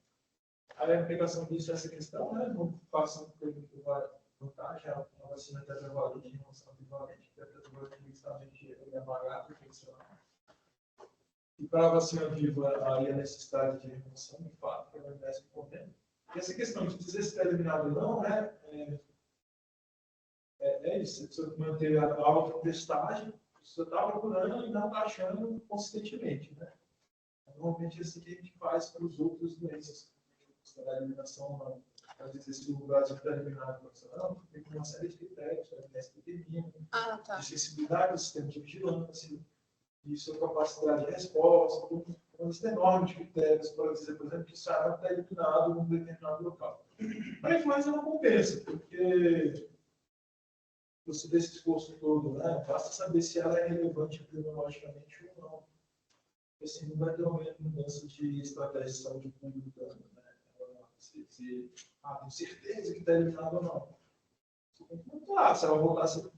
A implicação disso é essa questão, né? Não façam que vai vantagem, a vacina tetravalente em relação à bivalente, que a tetravalente justamente é barato, infeccional. E para a vacina viva, aí a necessidade de remoção, de fato, que é o mais importante. E essa questão de dizer se está eliminado ou não, né? É isso, você precisa manter a autotestagem, você está procurando e não está achando consistentemente, né? Normalmente é assim que a gente faz para os outros doenças, considerar a eliminação ou não. Às vezes, se o Brasil está eliminado, não, tem uma série de critérios, de epidemia, de sensibilidade do sistema de vigilância, de sua capacidade de resposta, uma lista enorme de critérios para dizer, por exemplo, que o sarampo está eliminado em um determinado local. Para a influenza não compensa, porque você vê esse esforço todo, né? Basta saber se ela é relevante epidemiologicamente ou não. Assim, não vai ter uma mudança de estratégia de saúde pública, né? Tenho certeza que está eliminado ou não. Você tem que montar, se ela voltar a ser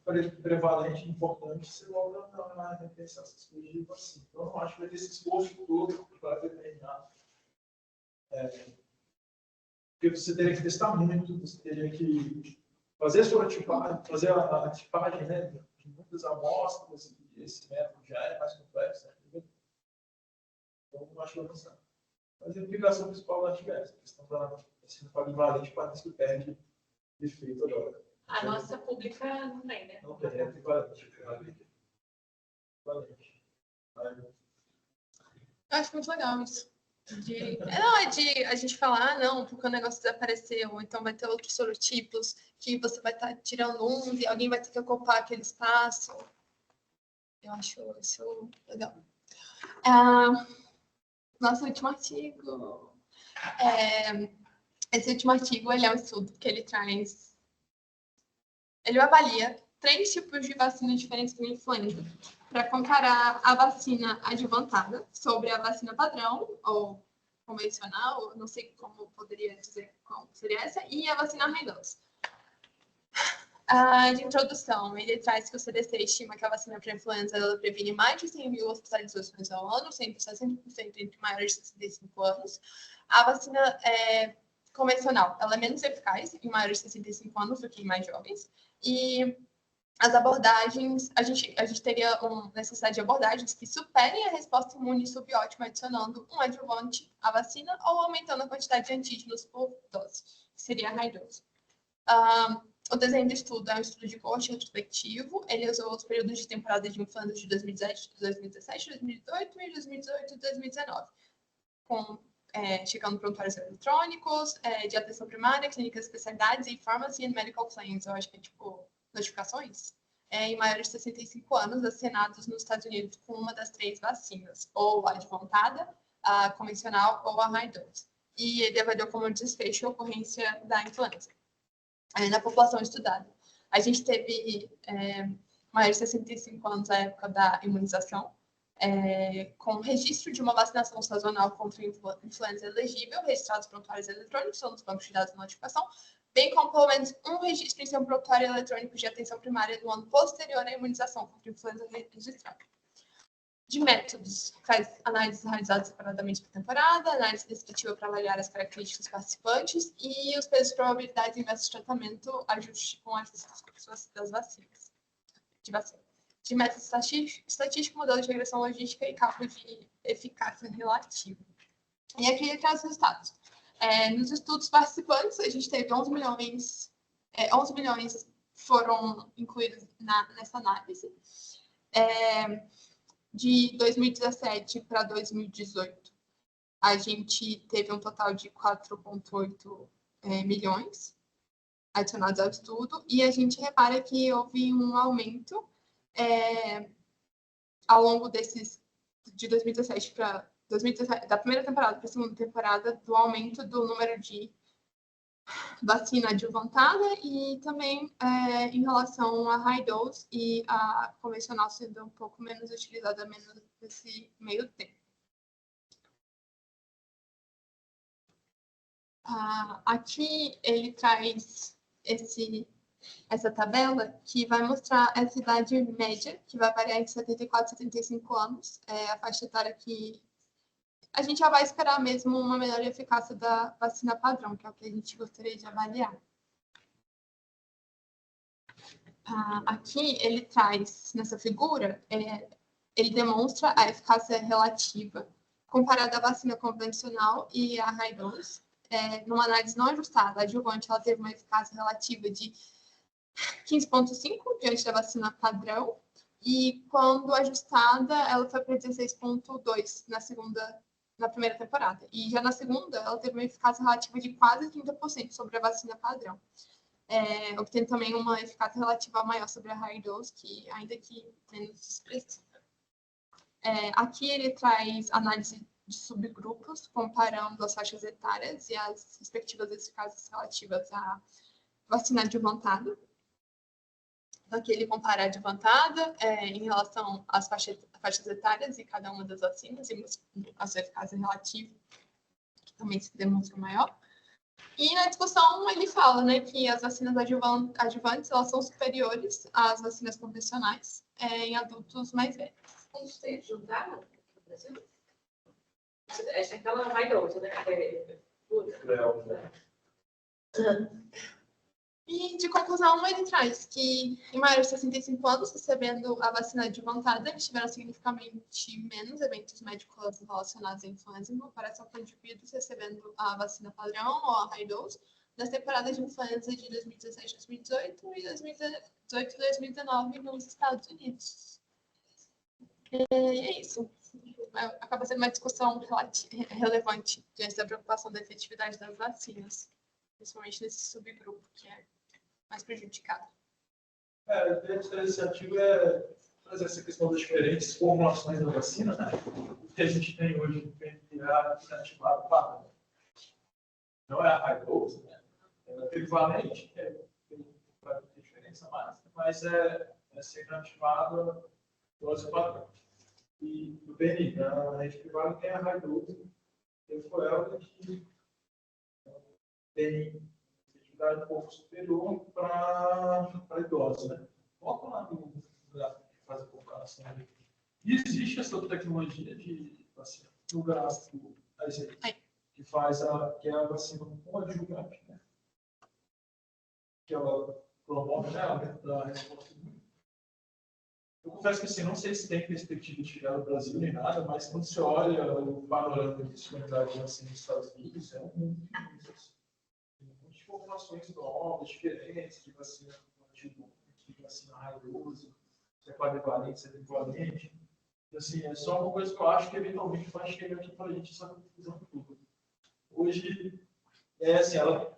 prevalente, importante, você volta a repensar essas coisas de vacina. Então, eu acho que vai ter esse esforço todo para determinar. Porque você teria que testar muito, você teria que fazer a sua tipagem, fazer a tipagem, né, de muitas amostras, e esse método já é mais complexo. Né? Então, eu acho que vai avançar. Mas a implicação principal da tivesse, a questão da vacina polivalente parece que perde efeito agora. A nossa pública não tem, né? Não tem, é equivalente. Eu acho muito legal isso. De a gente falar, não, porque o negócio desapareceu, ou então vai ter outros sorotipos que você vai estar tirando uns e alguém vai ter que ocupar aquele espaço. Eu acho isso legal. Nosso último artigo. Esse último artigo, ele é um estudo que ele traz... Ele avalia 3 tipos de vacinas diferentes da influenza para comparar a vacina adjuvantada sobre a vacina padrão, ou convencional, não sei como poderia dizer qual seria essa, e a vacina high dose. De introdução, ele traz que o CDC estima que a vacina para influenza ela previne mais de 100 mil hospitalizações ao ano, 160% entre maiores de 65 anos. A vacina convencional, ela é menos eficaz em maiores de 65 anos do que em mais jovens. E as abordagens, a gente teria uma necessidade de abordagens que superem a resposta imune subótima, adicionando um adjuvante à vacina ou aumentando a quantidade de antígenos por dose, que seria a high dose. O desenho do estudo é um estudo de coorte retrospectivo. Ele usou os períodos de temporada de influenza de 2017, 2018 e 2018 e 2019, chegando prontuários eletrônicos, de atenção primária, clínicas de especialidades e pharmacy and medical claims, eu acho que é tipo notificações, em maiores de 65 anos, assinados nos Estados Unidos com uma das 3 vacinas, ou a adjuvantada, a convencional ou a high dose. E ele avaliou como desfecho a ocorrência da influenza na população estudada. A gente teve maiores de 65 anos na época da imunização, com registro de uma vacinação sazonal contra influenza elegível, registrados prontuários eletrônicos ou nos bancos de dados de notificação, bem como pelo menos um registro em seu prontuário eletrônico de atenção primária no ano posterior à imunização contra influenza registrada. De métodos, faz análises realizadas separadamente por temporada, análise descritiva para avaliar as características dos participantes e os pesos de probabilidade versus tratamento, ajuste com as das vacinas. De método estatístico, modelo de regressão logística e cálculo de eficácia relativa. E aqui ele traz os resultados. Nos estudos participantes, a gente teve 11 milhões foram incluídos nessa análise. De 2017 para 2018, a gente teve um total de 4,8 milhões adicionados ao estudo, e a gente repara que houve um aumento ao longo de 2017 para 2017, da primeira temporada para a segunda temporada, do aumento do número de vacina adjuvantada e também em relação à high dose e a convencional sendo um pouco menos utilizada nesse meio tempo. Aqui ele traz essa tabela que vai mostrar essa idade média, que vai variar entre 74 e 75 anos, a faixa etária que a gente já vai esperar mesmo uma melhor eficácia da vacina padrão, que é o que a gente gostaria de avaliar. Aqui ele traz, nessa figura, ele demonstra a eficácia relativa comparada à vacina convencional e à high dose. Numa análise não ajustada, a adjuvante ela teve uma eficácia relativa de 15,5 diante da vacina padrão, e quando ajustada, ela foi para 16,2 na primeira temporada. E já na segunda, ela teve uma eficácia relativa de quase 30% sobre a vacina padrão. Obtendo também uma eficácia relativa maior sobre a high dose, que ainda que menos expressiva. Aqui ele traz análise de subgrupos, comparando as faixas etárias e as respectivas eficácias relativas à vacina adjuvantada. Aqui ele compara a adjuvantada em relação às faixas etárias e cada uma das vacinas, e a sua eficácia relativa, que também se demonstra maior. E na discussão ele fala, né, que as vacinas adjuvantes elas são superiores às vacinas convencionais em adultos mais velhos. Vocês juntaram no Brasil? Essa é aquela high dose, né? E de conclusão, ele traz que em maiores de 65 anos, recebendo a vacina adjuvantada, eles tiveram significativamente menos eventos médicos relacionados à influenza em comparação com indivíduos recebendo a vacina padrão ou a high dose nas temporadas de influenza de 2017, 2018 e 2018 e 2019 nos Estados Unidos. E é isso. Acaba sendo uma discussão relevante diante da preocupação da efetividade das vacinas, principalmente nesse subgrupo que é mais prejudicado. A ideia da iniciativa é trazer essa questão das diferentes formulações da vacina, né? O que a gente tem hoje no PNPA inativado padrão. Não é a high dose, né? É equivalente, tem diferença mas é sempre ativado a dose padrão. E no PNI, na rede privada, tem a high dose, tem o FOEL, que tem atividade um pouco superior para idosos, né? Volta lá no gráfico que faz a comparação. E existe essa tecnologia de vacina no gráfico que faz que é a vacina com adjuvante, né? Que ela promove, né, aumento da resposta imune. Eu confesso que assim, não sei se tem perspectiva de chegar no Brasil nem nada, mas quando você olha o panorama de disponibilidade de vacina nos Estados Unidos, é um mundo imenso. Tem muitas formulações novas, diferentes de vacina de vacina high-dose, se é quadrivalente, se é trivalente. Assim, é só uma coisa que eu acho que eventualmente vai chegar aqui para a gente essa confusão toda. Hoje, assim, ela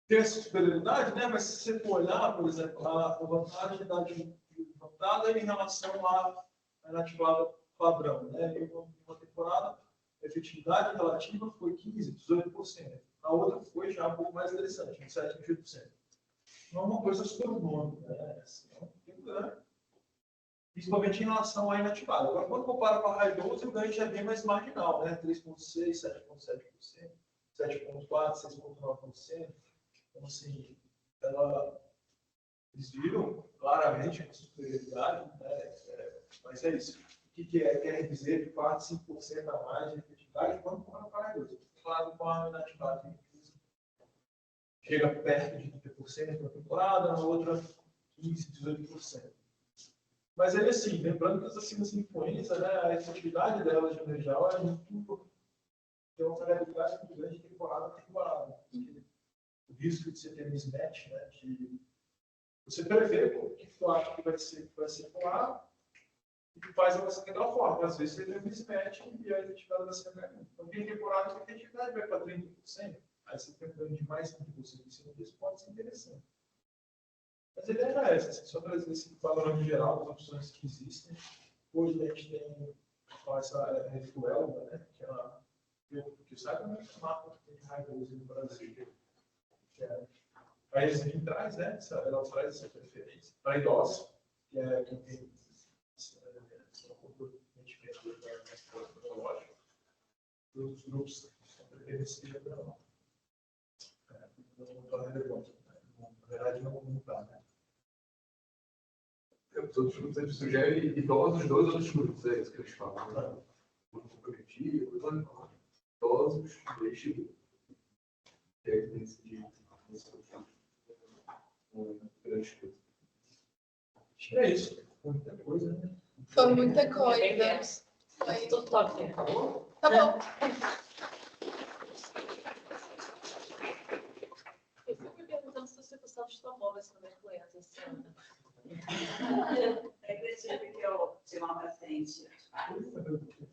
tem essa superioridade, né? Mas se você for olhar, por exemplo, a vantagem da adjuvantada em relação à inativada padrão, né? Em uma temporada, a efetividade relativa foi 15%, 18%. A outra foi já um pouco mais interessante, 7%, 28%. Não é uma coisa astronômica, né? Assim, é um pouquinho grande. Principalmente em relação à inativada. Agora, quando compara com a high dose, o ganho já é bem mais marginal, né? 3,6%, 7,7%, 7,4%, 6,9%. Então, assim, eles viram claramente uma superioridade, né? Mas é isso. O que quer dizer de 4, 5% a mais de efetividade quando compara com a high dose? Claro, com a inativada, chega perto de 30% na temporada, na outra 15%, 18%. Mas ele, assim, lembrando que as vacinas influenza, né, a efetividade delas, de maneira geral, é muito. Tem uma variabilidade muito grande de temporada a temporada. O risco de você ter mismatch, né, de você prever o que tu acha que vai ser polar e que faz a vacina de tal forma. Às vezes você tem um mismatch e a efetividade da vacina vai muito. Então, tem temporada que a efetividade vai para 30%, aí você tem um ganho de mais 30% em cima disso, pode ser interessante. Mas a ideia era essa, assim, só trazer esse panorama geral das opções que existem. Hoje a gente tem essa Refuelva, né, que ela, que sabe, é uma marca que tem high dose no Brasil. Aí eles vêm traz, né, ela traz essa preferência para idosos, que é quem tem comprometimento neurológico. E outros grupos estão preferenciados não. Não está relevante. Na verdade, não está, né? Os outros grupos eles sugerem idosos, 2 outros grupos, é isso que eles falam. Né? Grupo comprometido, idosos, deixe. E aí tem esse Acho que é isso. Muita coisa, né? Foi muita coisa. Foi Tudo top, né? Tá bom? Tá bom. Eu fico me perguntando se você gostava de automóveis também com essa esse ano. Acredito que eu tinha uma paciente,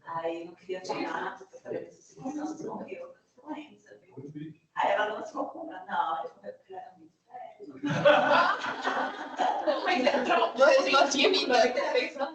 aí não queria tomar, eu falei, você morreu da doença, viu? Aí ela não se compra, não, eu falei, porque era muito velho. Mas é Mas,